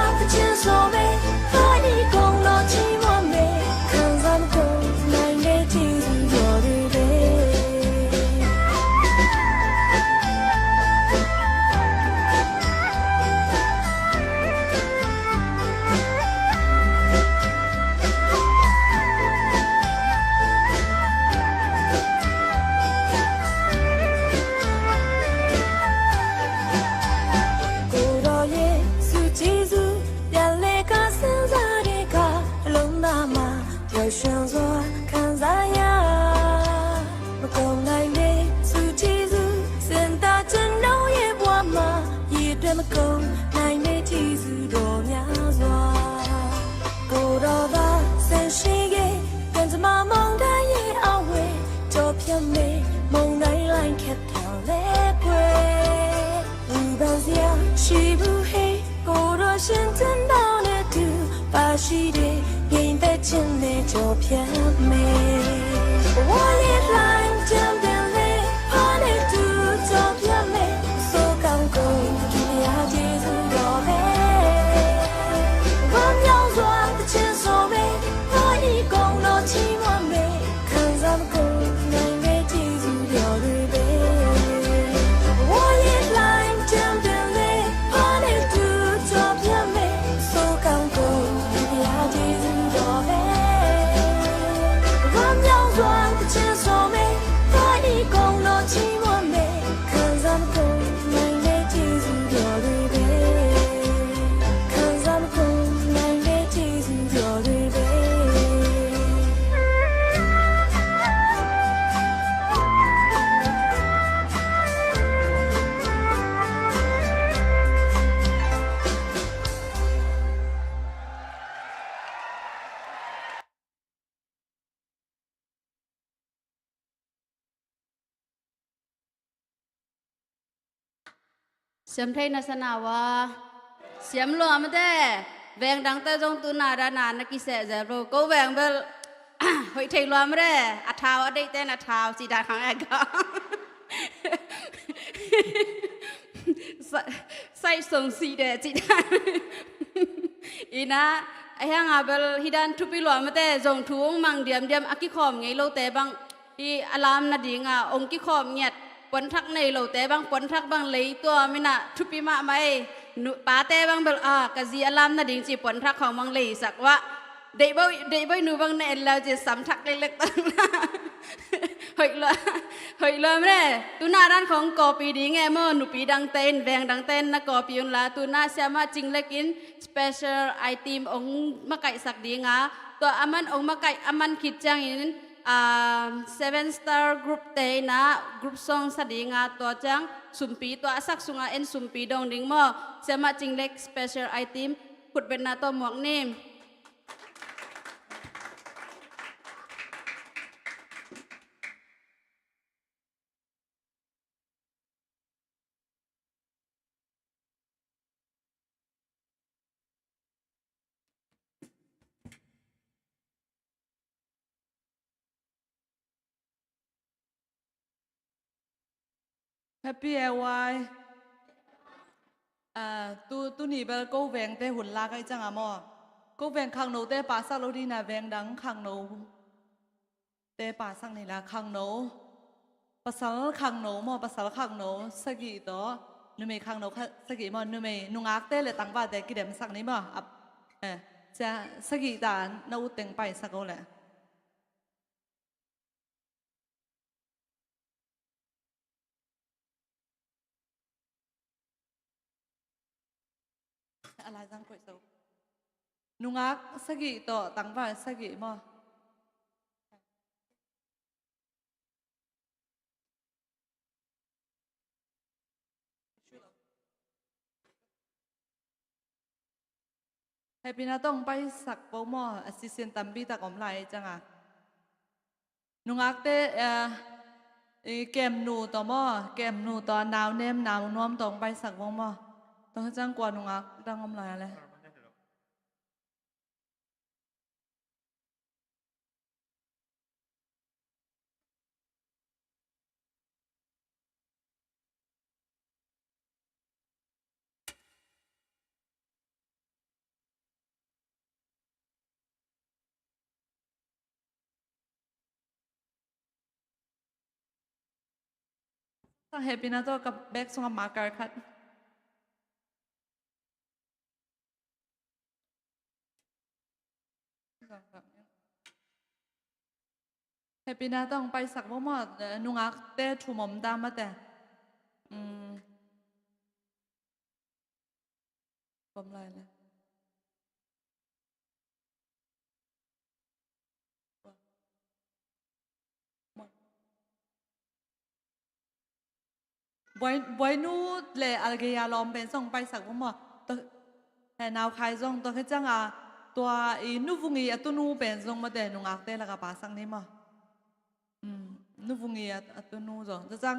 现见到你的把戏的眼在前内就偏美，我也来见边嘞，怕你的就偏美，所刚够一呀几次要美，我要说的前所未，我一共都寂寞美，看咱们共难为几次要对背，我也来见边嘞，怕你的就偏美，所刚够一呀几次要美，我要说的前所未，我一共都寂寞美，看咱们共难为几次要对背，看咱们共难为几次要对背。เสียมไทยนาสนาวาเสียมหลวมแต่แวงดังแต่จงตุนาดานานักกิเสจะรู้ก็แวงเบล หอยไทยหลวมแต่อัฐาวได้แต่อัฐาวสีดาขังแอกก็ ใส่ส่งสีแดดจีดา อีนะไอ้ยังอาเบลฮิดันทุปิหลวมแต่จงทุ่งมังเดียมอากิคอมไงโลแต่บางอีอลามนาดิงอ่ะองกิคอมเงียดปนทักในโลแต่บางปนทักบางเลยตัวมินะทุปิมาไม่ป้าแต่บางเบลกะซีอลามนาดิงจีปนทักของบางเลยสักว่าเดี๋ยวนูบางเนลแล้วจะสำทักเล็กๆตั้งนะ เฮ้ยเลยแม่ตุนาด้านของกอปีดีไงเมื่อหนูปีดังเต้นแวงดังเต้นนะกอปีนละตุนาเสียมาจริงเล็กิน special item องมาไก่สักดีงาตัวอามันองมาไก่อามันคิดจังอินseven star group เตนะ group song สักดีงาตัวจังสุมปีตัวสักสุงาเอ็นสุมปีดองดิ้งมั่วเสียมาจริงเล็ก special item ขุดเป็นนาตัวหมวกนิ่มHappy Airway ตูนี่เบลก็แวงแต่หุ่นลากไอ้จังอะมอก็แวงขังโนแต่ป่าสักเราดีนะแวงดังขังโนแต่ป่าสักนี่ละขังโนภาษาขังโนมอภาษาขังโนสกีต่อนุ่มขังโนสกีมอนุ่มนุ่งอักเต้เลยตั้งบ้านแต่กิเดมสักนี่มอจะสกีตานาอุเต็งไปสักก็แหละอะไรจังก๋วยเตี๋ยวนุ่งอักสกีต่อตั้งบ้านสกีมอให้พี่นาต้องไปสักโปมออาศิเซียนตัมบีตะกอมไหลจังอ่ะนุ่งอักเตเกมหนูต่อมอเกมหนูต่อหนาวเนมหนาวน้อมต้องไปสักโปมอต้องจ้างกว่านุ่งอักดังกอมไหลอะไรถ้าเฮปินาโตกับแบ็กส่งมาการคัดเฮปินาต้องไปสักบ่หมดนุ่งอักเต้ถูหมอมตามมาแต่ผมไรเลยบอยนู้เลยอะไรกันยาลอมเป็นส่งไปสักบ่หมดตัวแต่นาวใครส่งตัวแค่จังตัวนูฟุงีตัวนู้เป็นส่งมาแต่นุ่งอักเต้แล้วก็ปาสังนี่มานูฟุงีตัวนู้ส่งจะจัง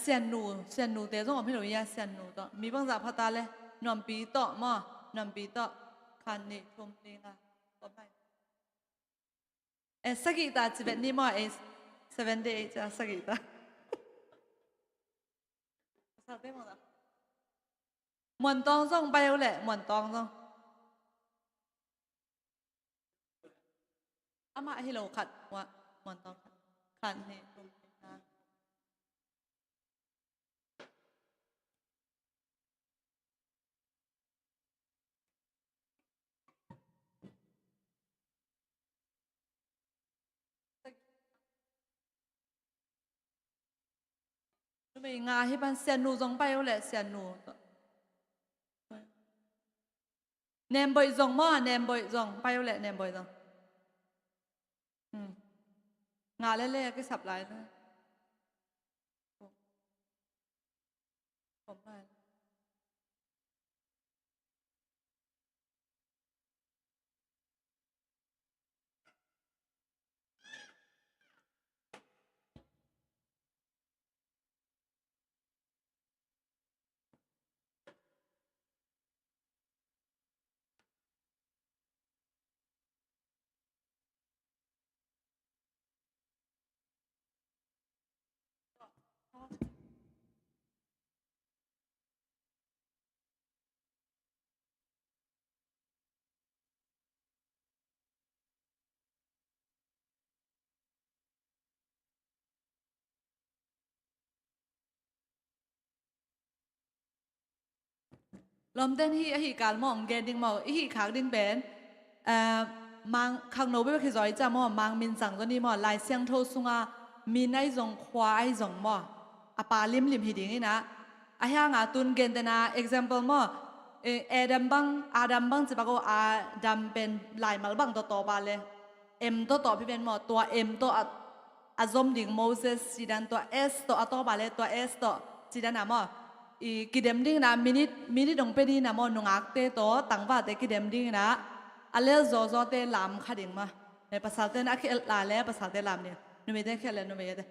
เสียนนูเตะส่งกับพี่หนุ่ยเสียนนูต่อมีบางจากพัตตาเลยนอมปีต่อมา นัมปีต่อคันนี่ทุ่มนี่ค่ะก็ไปสักกี่ตาจีเบ็ดนี่มั้ง78จ้ะสักกี่ตาสักเต็มหมดละหมวนตองส่งไปเอาแหละหมวนตองส่งอามาให้เราขัดว่าหมวนตองขัดนี่ทุ่มนี่ค่ะ bây ngà hi ban sen nu zong bai ole sen nu nem boi zong mo nem boi zong bai ole nem boi zong ngà le le cái sập lại thôi không phải ลมเต้นฮีการมองแกดิ้งมองฮีขางดิ้งเป็นมังข้างโน้ไปคือจอยจ้ามอมังมินสังตัวนี้มอลายเสียงโทสุงามีนไอจงควายจงมออาปาลิมฮีดิ้งนี่นะอาเฮียงาตุนเกนเตนา example มออาดัมบังจะปะก็อาดัมเป็นลายมัลบังตัวบาเลยตัวพี่เป็นมอตัวตัวอาซอมดิ้งโมเสสจีดันตัว S ตัวตัวบาเลยตัว S ตัวจีดันนะมอกิเดมดิ้งนะมินิดงเปดีนะมอนุงักเตโตตั้งว่าเตกิเดมดิ้งนะอะไรโซเตลามขัดิงมาในภาษาเตนักเขลาเล่ภาษาเตลามเนี่ยนุ่มเตเขลนุ่มเต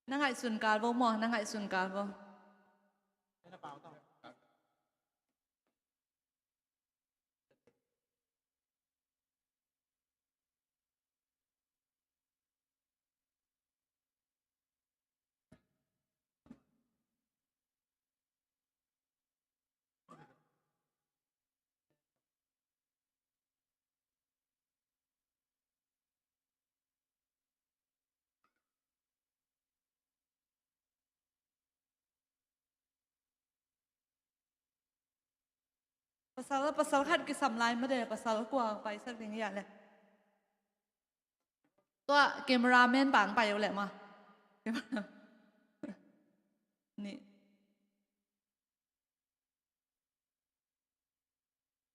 นั่งไงสุนการบ่มอนั่งไงสุนการบ่ภาษาขัดกิสำลายไม่ได้ภาษากว่าไปสักอย่างอย่างเลยตัวเกมราเมนบางไปเอาแหละมานี่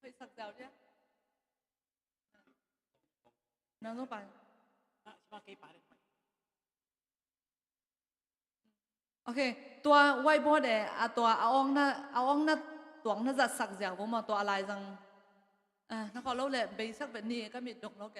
ไปสักเจ้าเนี่ยน้องต้องไปโอเคตัวไวบอร์ดตัวเอาอ่องน่ะตัวน่าจะสักเสียงผมมาตัวอะไรจังนักขอเล่าเลยไปสักแบบนี้ก็มีดอกแล้วแก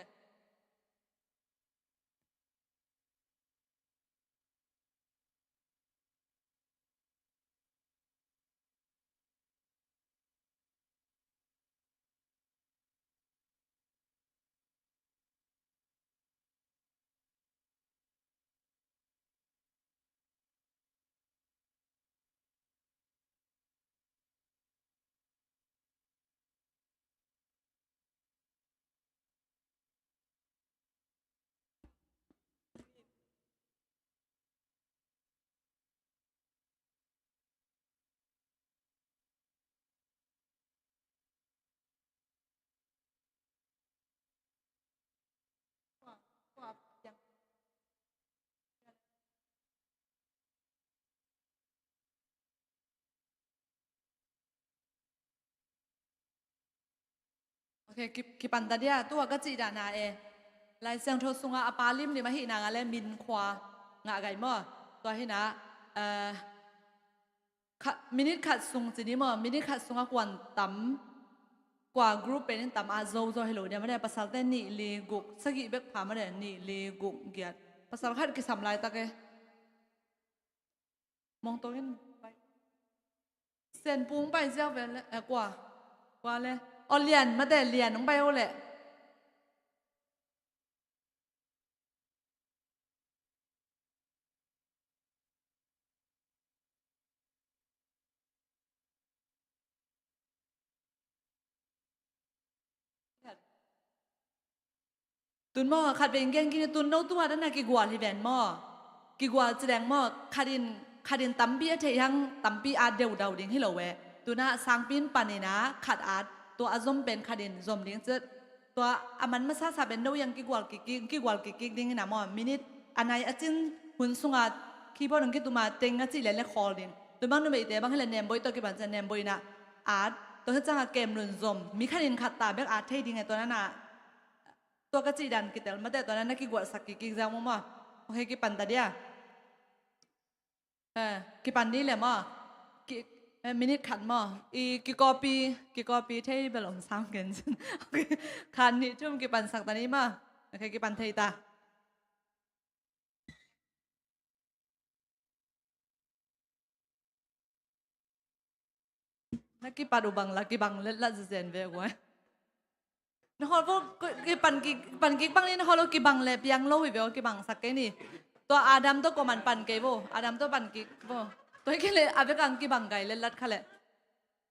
Oke, ki panta dia tu agak cik dah na ลายเสียงโทรสุงอาปาลิมนี่มาหินางอะไรมินควางะไก่มั่วตัวหินะมินิขัดสุงจีนี่มั่วมินิขัดสุงกวนตั้มกว่ากรุ๊ปเป็นตั้มอาโซโซเฮโลเนี่ยไม่ได้ภาษาเต้นนี่ลีกุกสกิเบกพามาเนี่ยนี่ลีกุกเกียรภาษาขัดกิสำลายตะเกมองตัวกันไปเส้นปุ้งไปเจ้าเป็นเลยกว่าเลยอ๋อเรียนมาแต่เรียนน้องไปโอแหละตุนหม้อขัดเป็นแกงกินตุนโน้ตัวนั่นน่ะกี่กว่าที่แบนหม้อกี่กว่าแสดงหม้อคาดินตั้มปีเทียงตั้มปีอาเดวดาวดิ้งให้เราเวตัวน่ะสร้างปีนปันนี่นะขัดอาดตัวอาซมเป็นคาดินซอมดิ้งจะตัวอามันมาซาซาเป็นดูยังกี่กว่ากี่ดิ้งนะหม้อมินิทอันไหนอาจินหุ่นสุงอาคีย์บอร์ดนึงกี่ตัวมาเต็งอาจิเลนและคอร์ดิ้งตัวบางนู่นไม่แต่บางให้เลนเนมบอยตัวกี่บันจะเนมบอยนะอาดตัวที่จ้างเกมรุ่นซอมมีคาดินขัดตาเบกอาดเทดิ้งไงตัวนั้นน่ะตัวกระจีดันกิเตลมาแต่ตอนนั้นนักกีฬาสักกี่จามมั้งโอเคกี่ปันตาเดียกี่ปันนี่แหละมั้งกี่มินิขันมั้งอีกี่กอปีเทย์เบลล์สามกันโอเคขันนี่ทุ่มกี่ปันสักตอนนี้มั้งโอเคกี่ปันเทย์ตานักกีฬาดูบังลักกีบังเล่นละจะเซนเวกไว้นฮอลพวกกี่ปันกี่บังนี่นฮอลกี่บังเล็บยังโลวิเวลกี่บังสักแค่นี้ตัวอาดัมตัวก็มันปันกี่โบอาดัมตัวปันกี่โบตัวแค่เลยอาเบกังกี่บังไก่เล่นลัดเขาเลย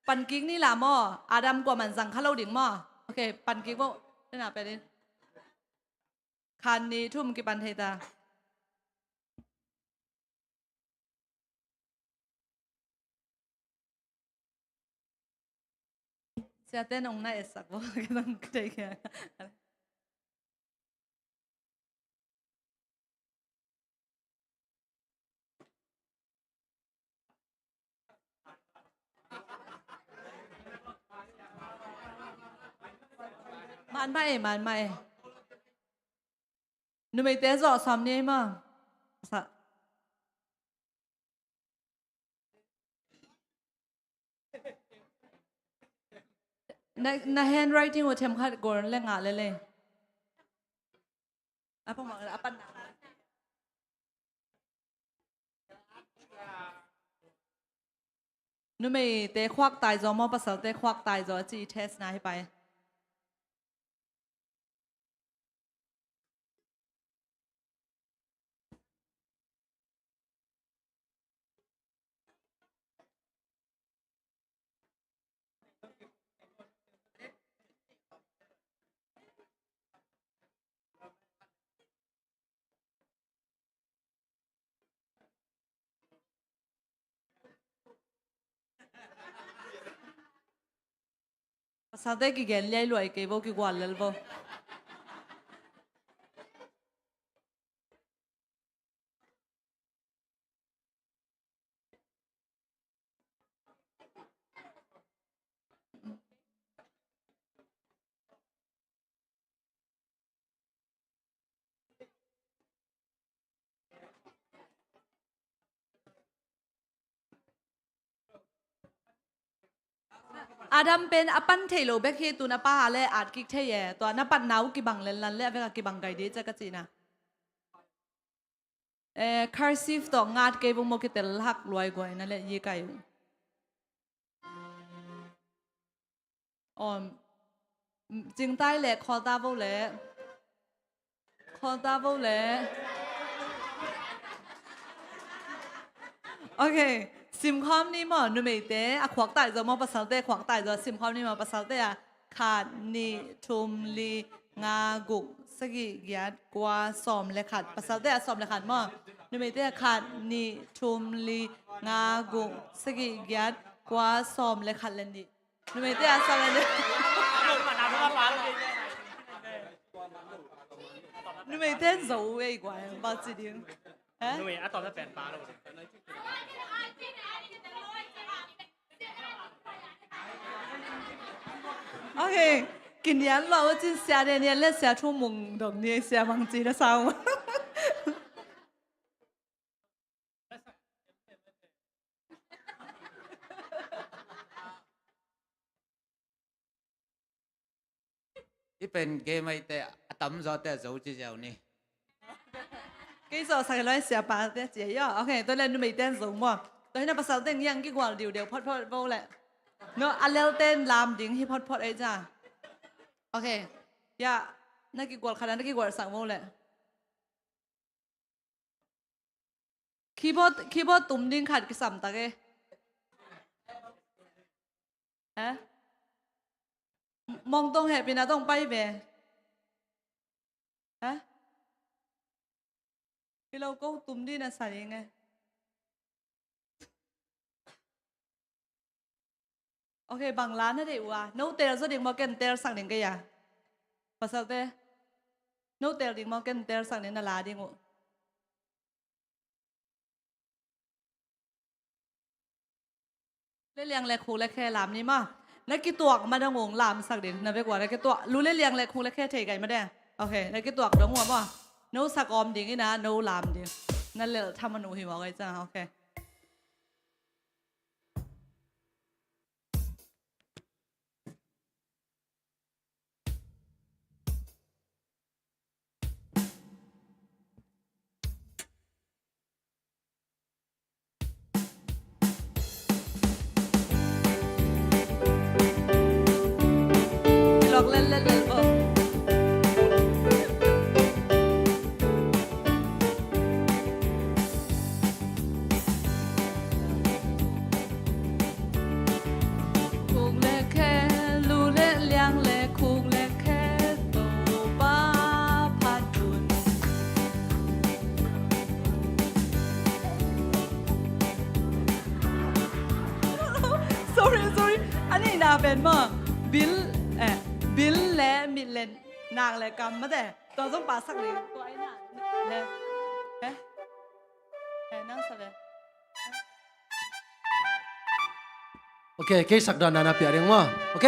ปันกี่นี่ละหม้ออาดัมกว่ามันสั่งข้าวดิ่งหม้อโอเคปันกี่โบนี่น่ะไปดิคันนี้ทุ่มกี่ปันเทตาเสียเต้นองค์น่าเอสักว่าก็ต้องเด็กมันไม่หนูไม่เต้นจอซ้อมนี่มั้งสักใน handwriting ว่าเทมขัดกวนเล่งงานเลยอ่ะพวกมันอ่ะปันหนูไม่เตะควักตายจอมอภาษาเตะควักตายจอจีเทสนะให้ไปภาษาเตะกี่เกณฑ์เลี้ยรวยกี่โบกี่กว่าเลยบ่อาดัมเป็นอปันเทโลเบกเฮตุนป้าเลยอาจกิกเทยตัวนปันนาวกี่บังเลนลันเล่เวกกี่บังไกดีจะกจีนะcursive ต่องาดเก็บโมกิเตลหักรวยกว่านั่นแหละยี่ไก่อ๋อจึงใต้แหละคอตาโบแหละโอเคซิมคอมนี่มั้งนูไม่เตะขวักตายจะมาภาษาเตะขวักตายจะซิมคอมนี่มาภาษาเตะขาดนี่ทุมลีงากุกสกิยัดกว่าสอมเลยขาดภาษาเตะสอมเลยขาดมั้งนูไม่เตะขาดนี่ทุมลีงากุกสกิยัดกว่าสอมเลยขาดเลยนี่นูไม่เตะสอมเลยนูไม่เตะจะเว้ยกว่าบ้าจริงฮะนูไม่ตอบได้8 ปาแล้วโอเค今年了，我真下年年来下出梦洞的下忘记了啥我。ที่เป็นเกมไอแต่ตั้มจอแต่สูจีเจ้านี่ cái giờ sai nói sẽ bà để chế ya ok tôi lên mình tên giống mà tôi nói sao tên yang cái quả điều phật vô lại nó anh lên tên làm tiếng hip hop ấy ra ok ya nó cái quả khả năng cái quả sáng vô lại keyboard tụm điên khát cái sầm ta cái hả mong tông hẹp bên nào tông bay về hả cái lâu câu tụm đi là xài nghe ok bằng lá nó để qua nấu tèo rất điện mò ken tèo sang đến cái à và sao thế nấu tèo điện mò ken tèo sang đến là lá đi ngủ lấy liang lẹ khu lẹ khe làm đi mà lấy cái tuộc mà đang ngủ làm sang đến là về quả lấy cái tuộc lú lấy liang lẹ khu lẹ khe thề cái mà đẻ ok lấy cái tuộc đúng không mà nấu sạc om đi cái nào nấu làm điนั่นเลยทำมันหนูหิวอะไรจ้าโอเค ลองเล่นเลยป่ะ sorry อันนี้นาเป็นมั้งบิลและมิเลนนางและกำมาแต่ตัวต้องปาสักเลยตัวไอ้น่ะเลยนั่งสักเลย ok cái sắc đàn là bịa tiếng mà ok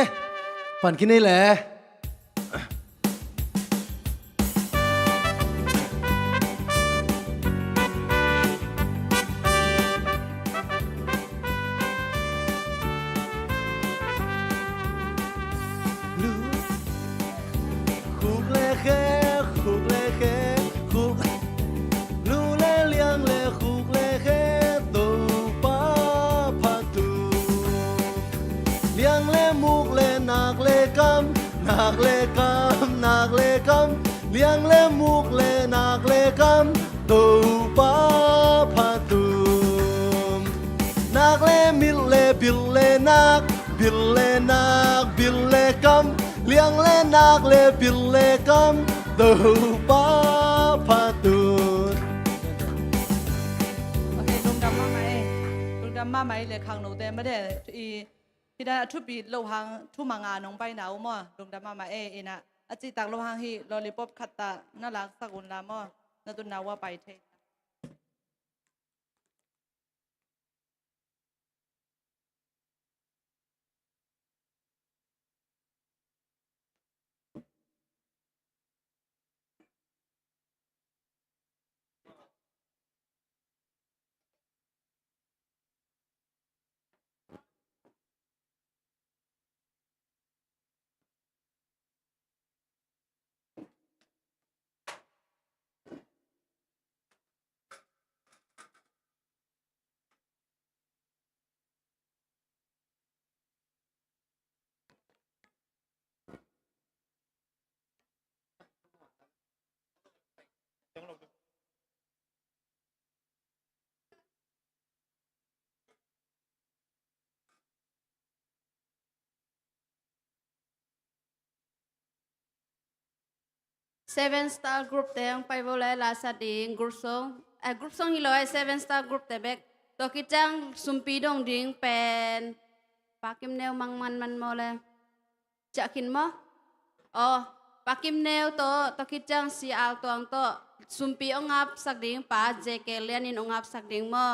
phần kia này là nạc lệ cam liang lệ mục lệ nạc lệ cam tu pa pa tum nạc lệ mil lệ bil lệ nạc bil lệ cam liang lệ nạc lệ bil lệ cam tu pa pa tum ok lung đam ma máy lệ khang nô tên mà đểที่ได้ทุบปีโลหังทุมังงานน้องไปหนาวมั่วลงดามาอินะอาจิตักโลหังฮีลอลิปอปขัดตาน่ารักสักุลลามั่วนาตุนนาว่าไปเทSeven Star Group แต่ยังไปบ่เลยลาสดิง Group 2 Group 2 hi loi Seven Star Group แต่เบกตัวกิจังซุมปีดงดิงเป็นปากิมแนวมังมันโมเลยจะกินมั้อ๋อปากิมแนวตัวกิจังซีอัลตัวตัวซุมปีองอับสักดิงปาเจเกเลียนินองอับสักดิงมั้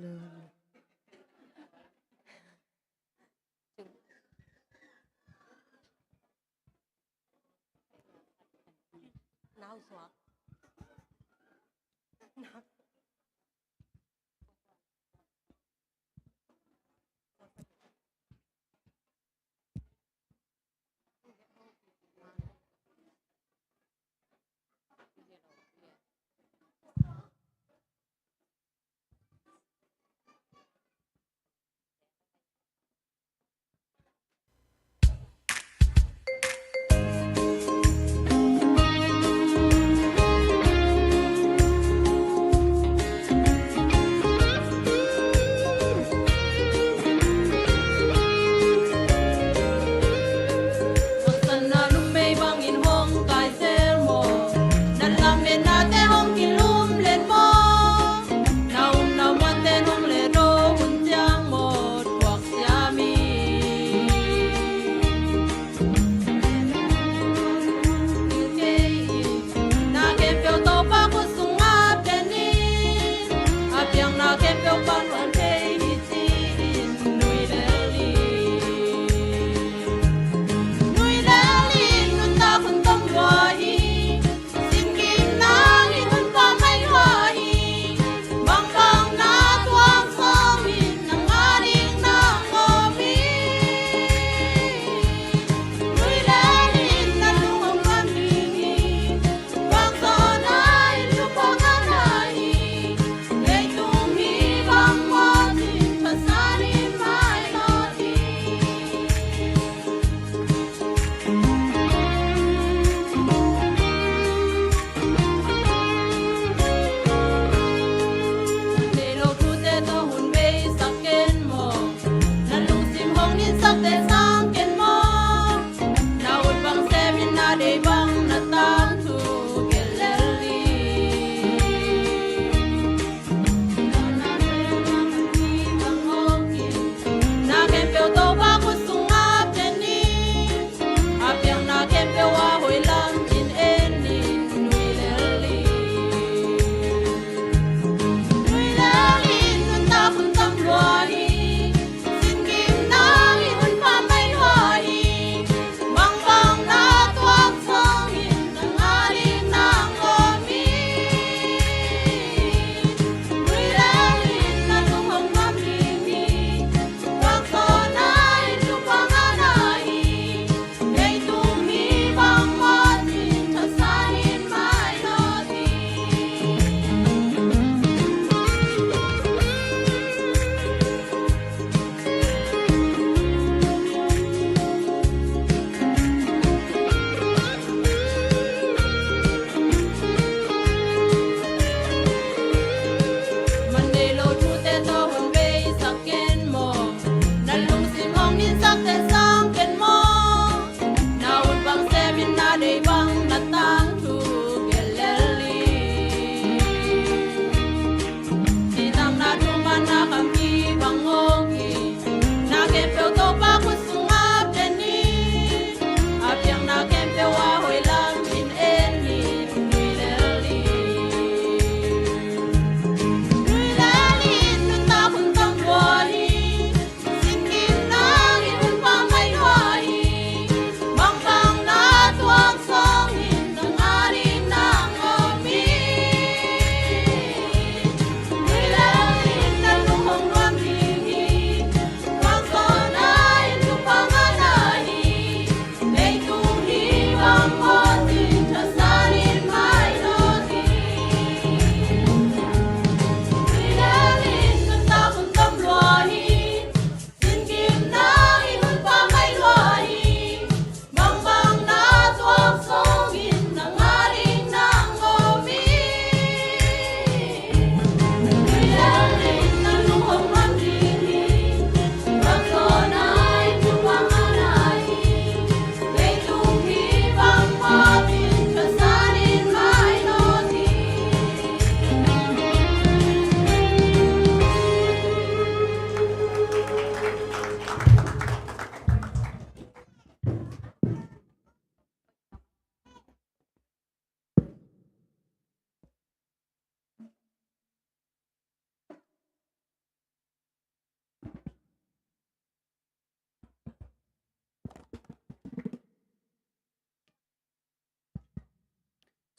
เ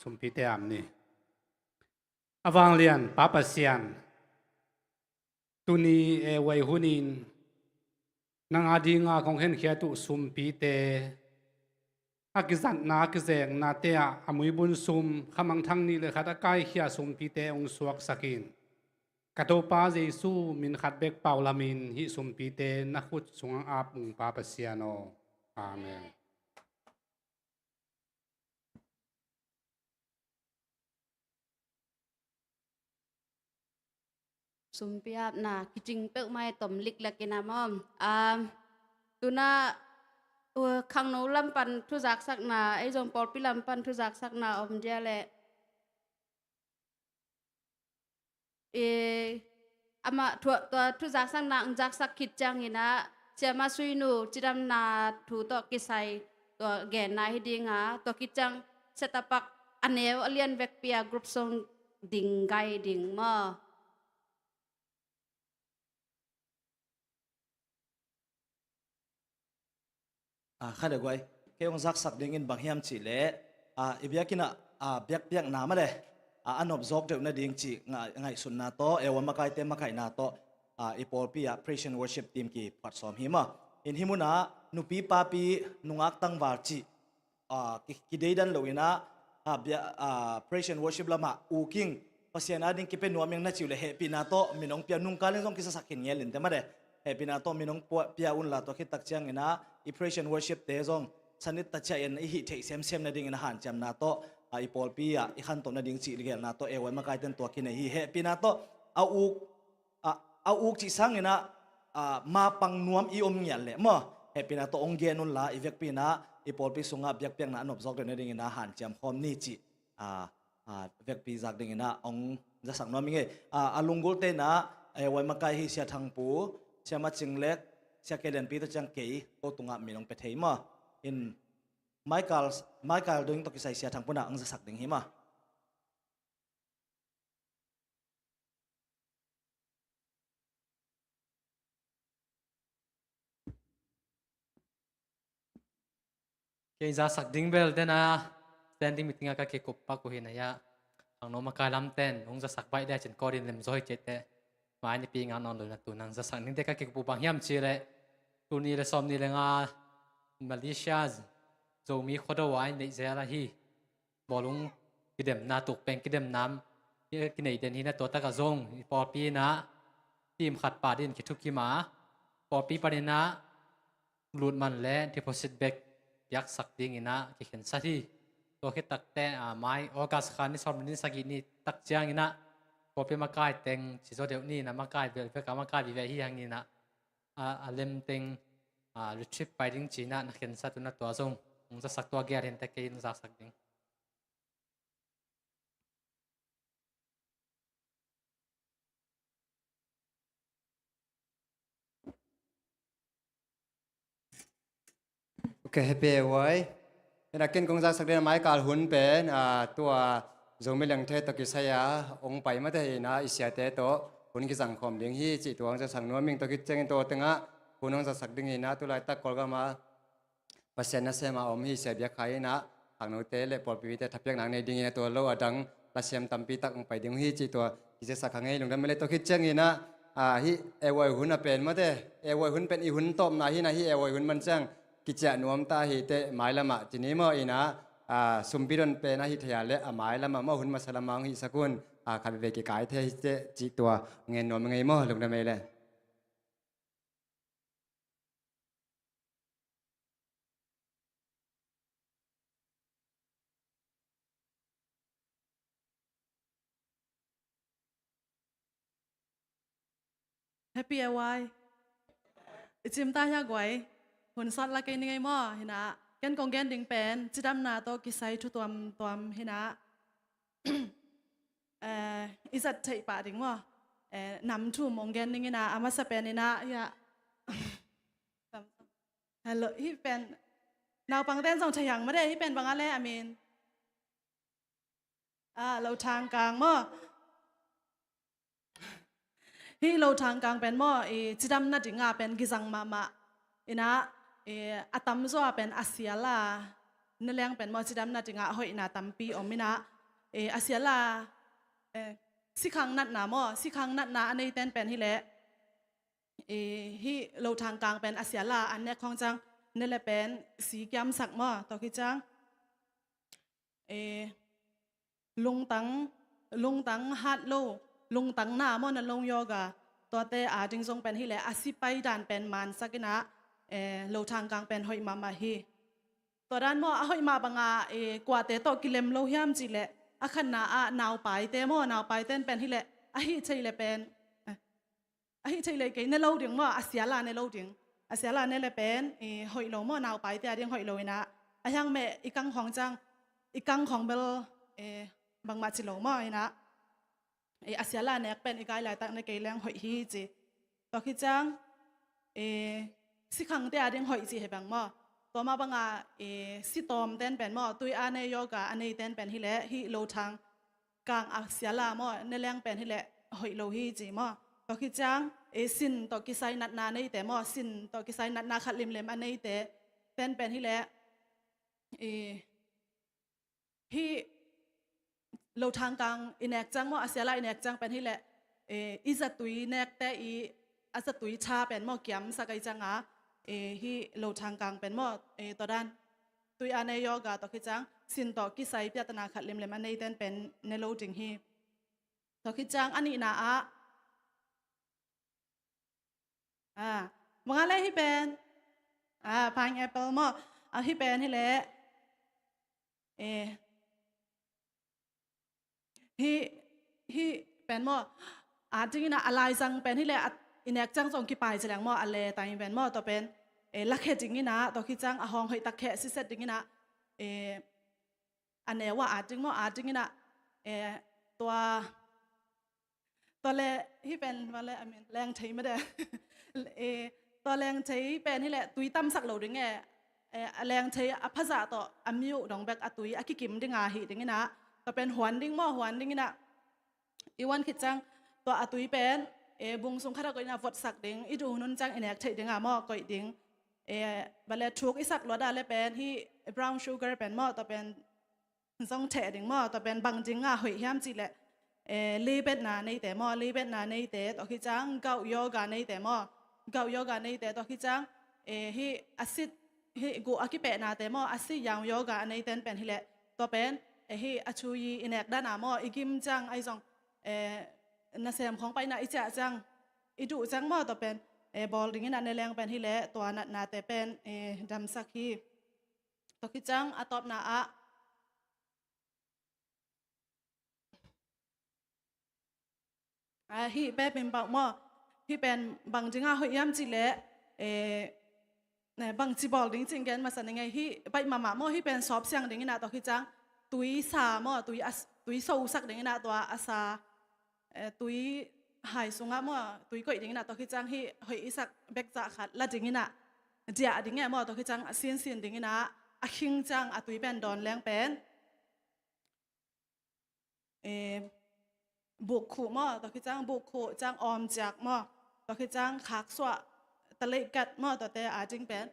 สุมพิเตอามนี่อวังเลียนปาปัสยานตุนีเอวัยหุนินนางอาดีงาของเห็นเขียตุสุมพิเตอากิจันนากิเซงนาเตะอามุยบุญสุมขมังทั้งนี้เลยขัดกายเขียสุมพิเตองสวกสกินกระโตปาเจซูมินขัดเบกเปาลามินฮิสุมพิเตนักขุดสงอาบุงปาปัสยานออาเมน สุมพิอาบนากิจิงเปกไม่ต่อมลิกลักกินามอมตุนาขังโนลำปันทุจักสักนาไอจงปอลปิลำปันทุจักสักนาอมเดียแหละอามาตัวทุจักสักนาจักสักคิดจังยินะเจมาซุยนูจิดำนาถูตัวกิไซตัวแกนนาฮิดิงาตัวคิดจังเซตปักอันเนวเลียนเวกเปียกรุ๊ปทรงดิ่งไกดิ่งมา ข้าเด็กไว้เกี่ยงซักสักดิ่งอินบางเฮียมจีเล่อีเบียกินะเบียกน้ำมาเลยอันอบจอกเดี๋ยวนั่นดิ่งจีไงสุนนาโตเอวมาไกเต็มมาไกนาโตอีปอลปีPraise and Worship Team กีปัดซ้อมหิมะอินหิมุนะนุปีปาปีนุงักตั้งวาร์จีกิเดดันเลวินะPraise and Worship ละมาอูคิงภาษาหน้าดิ่งกิเป็นนัวเมียงนัดจิวเลยเฮปีนาโตมินองเปียนุ่งกาเลนซองกิสสักหินเงี้ยลินเต็มมาเลยเฮปีนาโตมินองเปียอุนลาตัวคิดตักเชียงนะอีPraise and Worship เตซองสนิทตัดเชียนอีฮิเทเซมนาดิ่งนะหันจำนาโตอีปอลปีอีขันโตนาดิ่งจีลิเกลนาโตเอวันมาไกเต็นตัวกินเฮเฮปีนาโตเอาอุกจิสังนะมาปังนวมอีอมเงียนเลยมั้งเฮปีนาโตองเกนุนละอีเวกปีนะอีปอลปีสุงาเบียกเปียงนะนบซอกเดนดิ่งนะหันจำคอมนี่จิเวกปีจากดิ่งนะองจะสั่งนวมยังไงลุงกุลเตนะเอวันมาไกฮิเสียทางปูเสียมาจิงเล็กเสียเกเดนปีตัวจังเกยโอตุงะมีน้องเปเทยมั้งอินไมเคิลดึงตัวกิใส่เสียทางปูนะองจะสักดิ่งหิมะเกี่ยงสักดิ่งเบลเดนะstanding meeting ก็เกี่ยวกับปักกุหินายะทางโน้มากายลำเต้นองจะสักใบได้จนกอดินเล็มซอยเจ็ดเตะมาในปีงานนอนเลยนะตัวนังจะสักนิ่งเด็กก็เกี่ยวกับบางยามชีเลยตัวนี้เลยซ้อมนี่เลยงามาเลเซียจะมีคนเอาไว้ในเซลาฮีบอลลุงกิเดมนาตุกเป็นกิเดมน้ำที่กินในเดนที่นะตัวตะกะซงปอปีนะทีมขัดป่าดินคิดทุกขีมาปอปีปานินะหลุดมันและที่พอสิทธิ์เบกยักษ์สักดิ่งนะที่เห็นสักทีตัวคิดตักแต่ไม้ออกัสคานี่สอบนี่สักนี่ตักเจียงนะพอเป็นมาไกลเต็งสิโซเดียวนี่นะมาไกลเพื่อการมาไกลวิเวหีอย่างนี้นะเล่มเต็งลุชิปไปดิ้งจีนะนักเขียนสัตว์ตัวตัวทรงมันจะสักตัวเกียร์เห็นแต่เกินสักดิ่งโอเคเฮปปี้ไว้นักเก็ตกงจักสักเดือนไม้การหุ่นเป็นตัวโจมิลังเทตกิสยาองไปมาได้นะอิเสียเตโตหุ่นกิสังคมเลี้ยงฮีจิตัวจะสั่งนัวมิงตกิเจงตัวตึงะหุ่นองจะสักดึงนะตัวไล่ตะกอลก็มาปัสเซนเสมาอมฮีเสียเบียขายนะหางโนเตเลปอลปีวิเตทับยังหนังในดึงตัวโลอดังปัสเซมตัมปีตักองไปดึงฮีจิตัวกิจะสักขังให้ลงดันไม่เลยตัวคิดเจงนะฮีเอวอยหุ่นเป็นมาได้เอวอยหุ่นเป็นอีหุ่นต้มนะฮีนะฮีเอวอยหุ่นมันจังกิจนวมตาหิเตหมายละมาจีนี้เมื่ออีนะสุมพิรนเป็นนะหิทยาเละหมายละมาเมื่อหุ่นมาสลามังหิสกุลขับเวกิกายเทเจจีตัวเงินนวมไงเมื่อลงดำเนินเลยแฮปปี้ไว้จิมตายากไว้หุ่นสัตว์ละกันยังไงมั่วเห็นนะแกนกงแกนดิ่งเป็นจิดำนาโตกิไซชุตัวเห็นนะอิสัตใช้ป่าดิ่งมั่วนำทุ่มงแกนยังไงนะอามาสเปนนี่นะยาฮัลโหลที่เป็นนาวปังเต้นส่งฉยังไม่ได้ที่เป็นบางอะไรอามีนเราทางกลางมั่วที่เราทางกลางเป็นมั่วจิดำนาดิ่งเป็นกิซังมาอินะอาตัมโซเป็นอาเซียล่า นั่นแรงเป็นมอจิดำนาจิงะหอยนาตัมปีอมินะอาเซียลาสิขังนัดหนามอสิขังนัดหนาอันนี้เต้นเป็นที่แหละที่เราทางกลางเป็นอาเซียลาอันนี้ของจังนี่แหละเป็นสีแก้มสักมอต่อคิดจังลุงตังฮัดโลลุงตังหน้ามอนั่นลงโยกาตัวเตอาจึงทรงเป็นที่แหละอาศิไปด่านเป็นมันสักนะเราทางกลางเป็นหอยมาฮีตัวด้านมอหอยมาบังอากว่าเตโตกิเลมเราย่ำจีแหละอาขันนาหนาวไปเตมอหนาวไปเต้นเป็นที่แหละอาฮิใช่เลยเป็นอาฮิใช่เลยกี่ในเราดึงมออาเซียลาในเราดึงอาเซียลาในเลยเป็นหอยเรามอหนาวไปแต่เดียงหอยเรานะอายังแม่อีกังของจังอีกังของเบลบางมาจิโลมอนะอาเซียลาเนี่ยเป็นอีกหลายตั้งในกี่แรงหอยฮีจีต่อคิดจังสิขังแต่เดียงหอยจีให้บางมอตัวมาบังสิตอมเต้นเป็นมอตุยอันในโยกาอันในเต้นเป็นที่แหละที่โลทางกลางอาเซียลามอในแรงเป็นที่แหละหอยโลฮีจีมอต่อคิดจังสินต่อกิไซนัดนาในแต่มอสินต่อกิไซนัดนาขัดลิมเลมอันในแต่เต้นเป็นที่แหละที่โลทางกลางอินเอกจังมออาเซียลาอินเอกจังเป็นที่แหละอิสตุยเนกแต่อาสตุยชาเป็นมอเกียมสักไอจังที่เราทางกลางเป็นมอตัวด้านตุยอันในโยกาตัวคิดจังสินต่อกิไซพิจารณาขัดเล็มอันในเต้นเป็นในโลจิงฮีตัวคิดจังอันนี้นะบางอะไรที่เป็นพายแอปเปิลมอที่เป็นที่แหละที่เป็นมออาจจะนี่นะอะไรจังเป็นที่แหละอินเอกจังส่งกี่ไปแสดงมออะไรแต่ยังเป็นมอตัวเป็นลักเขจริงนี่นะตัวคิดจังหองหอยตะเขสิเสร็จจริงนี่นะอันเนี้ยว่าอาจจริงมออาจจริงนี่นะตัวแรที่เป็นว่าแรแรงใช้ไม่ได้ตัวแรงใช้เป็นนี่แหละตุยตั้มสักเหล่าดึงไงแรงใช้ภาษาต่ออามิวดองแบกตุยอากิกิมดึงอาหิดึงนี่นะตัวเป็นหวนดึงมอหวนดึงนี่นะอีวันคิดจังตัวตุยเป็นบุงสงขลาก็อินาฟดสักดิ่งอีดูนุนจังอินเอกใช้ดิ่งมอก็ดิ่งบัลเลทุกอิสักลวดาเลเป็นที่ brown sugar เป็นมอตัวเป็นซองแฉดิ่งมอตัวเป็นบางจิงหอยห้ามจีแหละลีเป็ดนาในแต่มอลีเป็ดนาในแต่ตัวคิดจังเกาโยกาในแต่มอเกาโยกาในแต่ตัวคิดจังที่อาซิดที่กูอากิเป็ดนาแต่มออาซิดยางโยกาในแต่เป็นที่แหละตัวเป็นที่อาชูยีอินเอกด้านหน้ามออีกิมจังไอซองนาเซมของไปนาอิจ่าจังอิดูจังมอตัวเป็นบอลดิ่งนั้นในแรงเป็นที่แหละตัวนาแต่เป็นดำสักฮีตัวคิดจังอะตอบนาฮีเป็นบางมอฮีเป็นบางจิงหอยย้ำจีแหละบางจีบอลดิ่งจริงกันมาสั่นยังไงฮีไปมามอฮีเป็นซอบเสียงดิ่งนะตัวคิดจังตุยสามอตุยโซสักดิ่งนะตัวอาซาตุยหายสงะมั่วตุยก็อีกอย่างนั้นตัวคิดจังที่หอยอิสักเบกจะขัดละจริงนะเจ้าดิ่งไงมั่วตัวคิดจังเสียนดิ่งนะคิงจังตุยเป็นดอนแรงเป็นบุกขู่มั่วตัวคิดจังบุกขู่จังออมจากมั่วตัวคิดจังขักสวะตะเลกัดมั่วตัวแต่จริงเป็น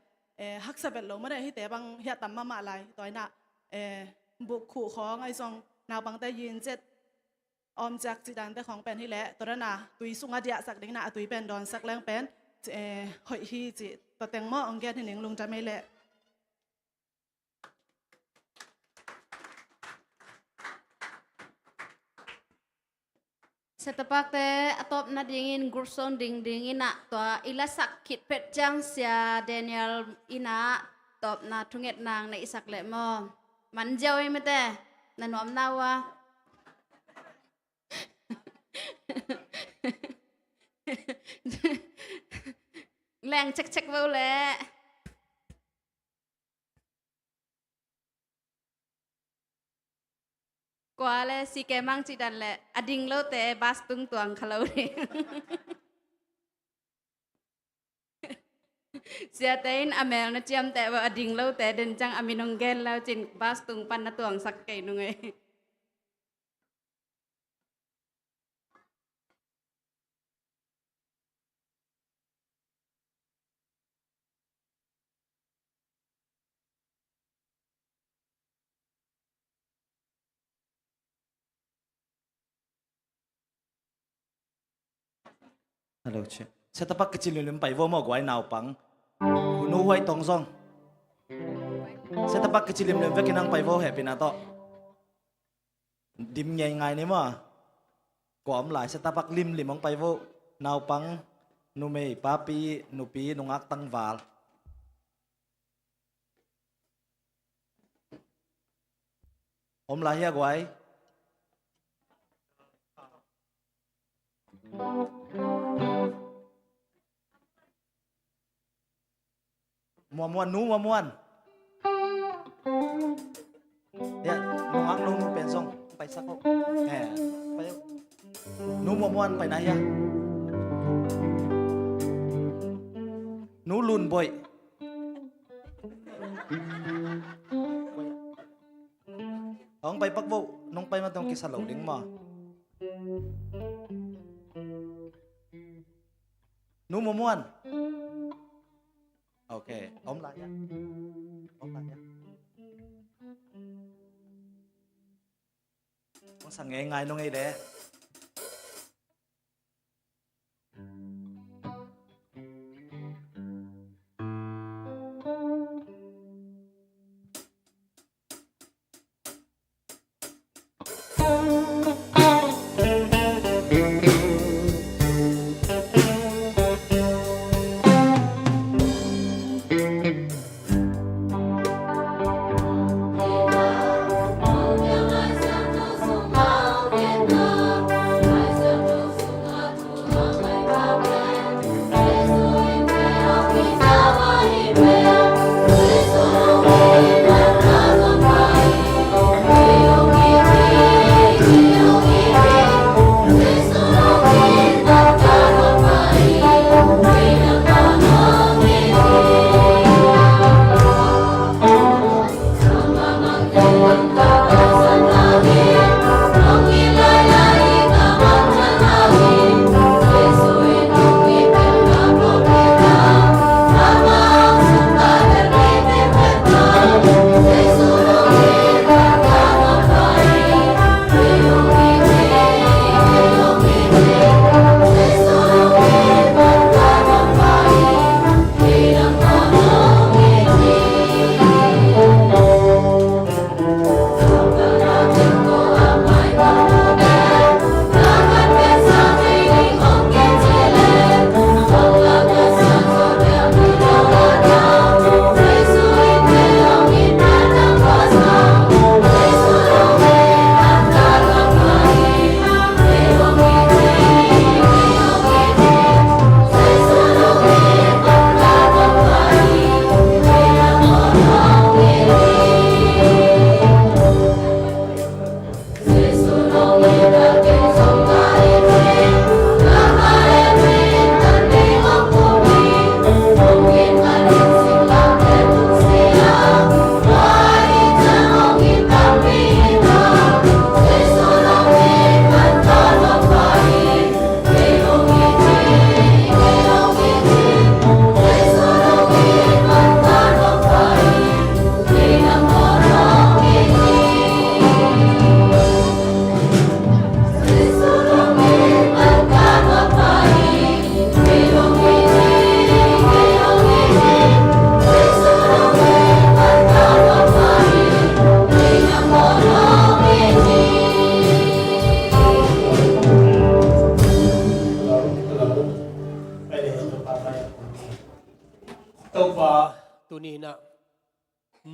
ฮักสะเป็ดลงไม่ได้ที่แต่บางเฮียต่ำมาอะไรตัวน่ะบุกขู่ของไอ้ซองนาวบางแต่ยินเจ็ดออมจากจิดันแต่ของเป็นที่แหละตัวนั้นนะตุยสุงอาเดียสักดิ่งนะตุยเป็นดอนสักแรงเป็นหอยฮีจิตัวแตงหม้อองแกที่หนึ่งลงจะไม่แหละเสตปักเตอตบนาดิ่งอินกรุสอนดิ่งอินะตัวอิลาสักคิดเป็ดจังเสียเดนิเอลอินะตบนาทุงเอ็ดนางในอิสักเละมอมันเจ้าไอ้ไม่แต่นันน้อมนาวะแรงเช็คเว้าแหละกว่าเลยสิแกมั่งจีดันแหละอดิ่งโลแต่บาสตุงตวงเขาเลยเสียแต่อินอเมลนะเจียมแต่ว่าอดิ่งโลแต่เดินจังอามินงเกนแล้วจินบาสตุงปันนะตวงสักไก่นุงไง hello che se tapak ke chilim lim pai vo mo gwai naw pang nu huai tong zong se tapak ke chilim lim vekinang pai vo happy na to dim ngai ngai ni ma kom lại se tapak lim limong pai vo naw pang nu mei papi nu pi nu ngak tang val om lại ya gwai mua muan nu mua muan ya nu ngak nu nu pen song pai sak ko pai nu mua muan pai na ya nu lun boy ông pai pak vo nong pai ma tong ki sa lo ding ma nu mua muan ok ông lại ya ông lại ya ông sang nghe ngay nó nghe đấy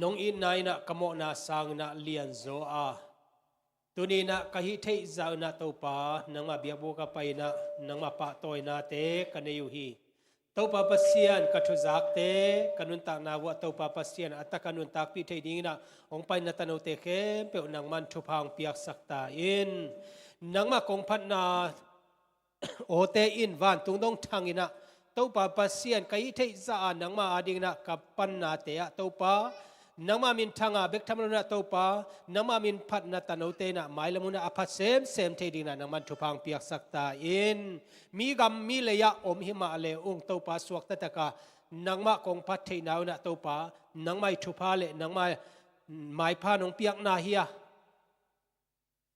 nong in nai na kamo na sang na lian zo a tuni na kahi thei za na to pa nang ma bia bo ka pai na nang ma pa toy na te kaneyu hi to pa pasian ka thu zak te kanun ta na wa to pa pasian ata kanun tak pi thei ding na ong pai na tano te khem pe nang man thu phang piak sakta in nang ma kong phat na o te in van tung dong thang ina to pa pasian kai thei za nang ma ading na kapan na te a to pa nang ma min thanga bek thamna to pa nang ma min phat na tanote na mailamuna aphat sem thei ding na nang man thupang piak sakta in mi gam mi leya om hi ma le ung to pa suak ta ka nang ma kong phat thei naw na to pa nang mai thupa le nang mai mai pha nong piak na hiya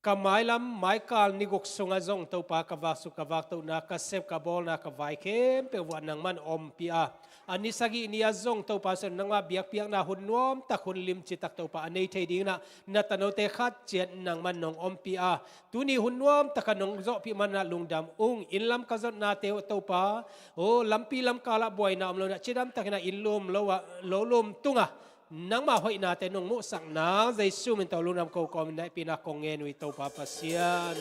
กไม้ลำไม้กาลนิกกสงจงตัวปากวากสุกวากตัวนักเซฟกบอลนักไว้เข้มเปวันนังมันอมปีอาอันนี้สักอีนี่จงตัวปาสนนังว่าเบียกเปียกนาหุ่นนวมตะหุ่นลิมจิตักตัวปาอันนี้เทดิ้งนะนัตโนเตขัดเจ็ดนังมันนองอมปีอาตัวนี้หุ่นนวมตะขนงโจปีมันนาลุงดำอินลำกะจดนาเตวตัวปาโอ้ลำปีลำกาละบวยนามเราเนี่ยชิดำตะขณะอินลมโลวะโลลมตุงอ่ะนังมาหอยนาแต่นงมุสักนาใจซูมินตัวลุงนำโกกอมินได้ปีนักกงเงินวิตัวปาปัสยัน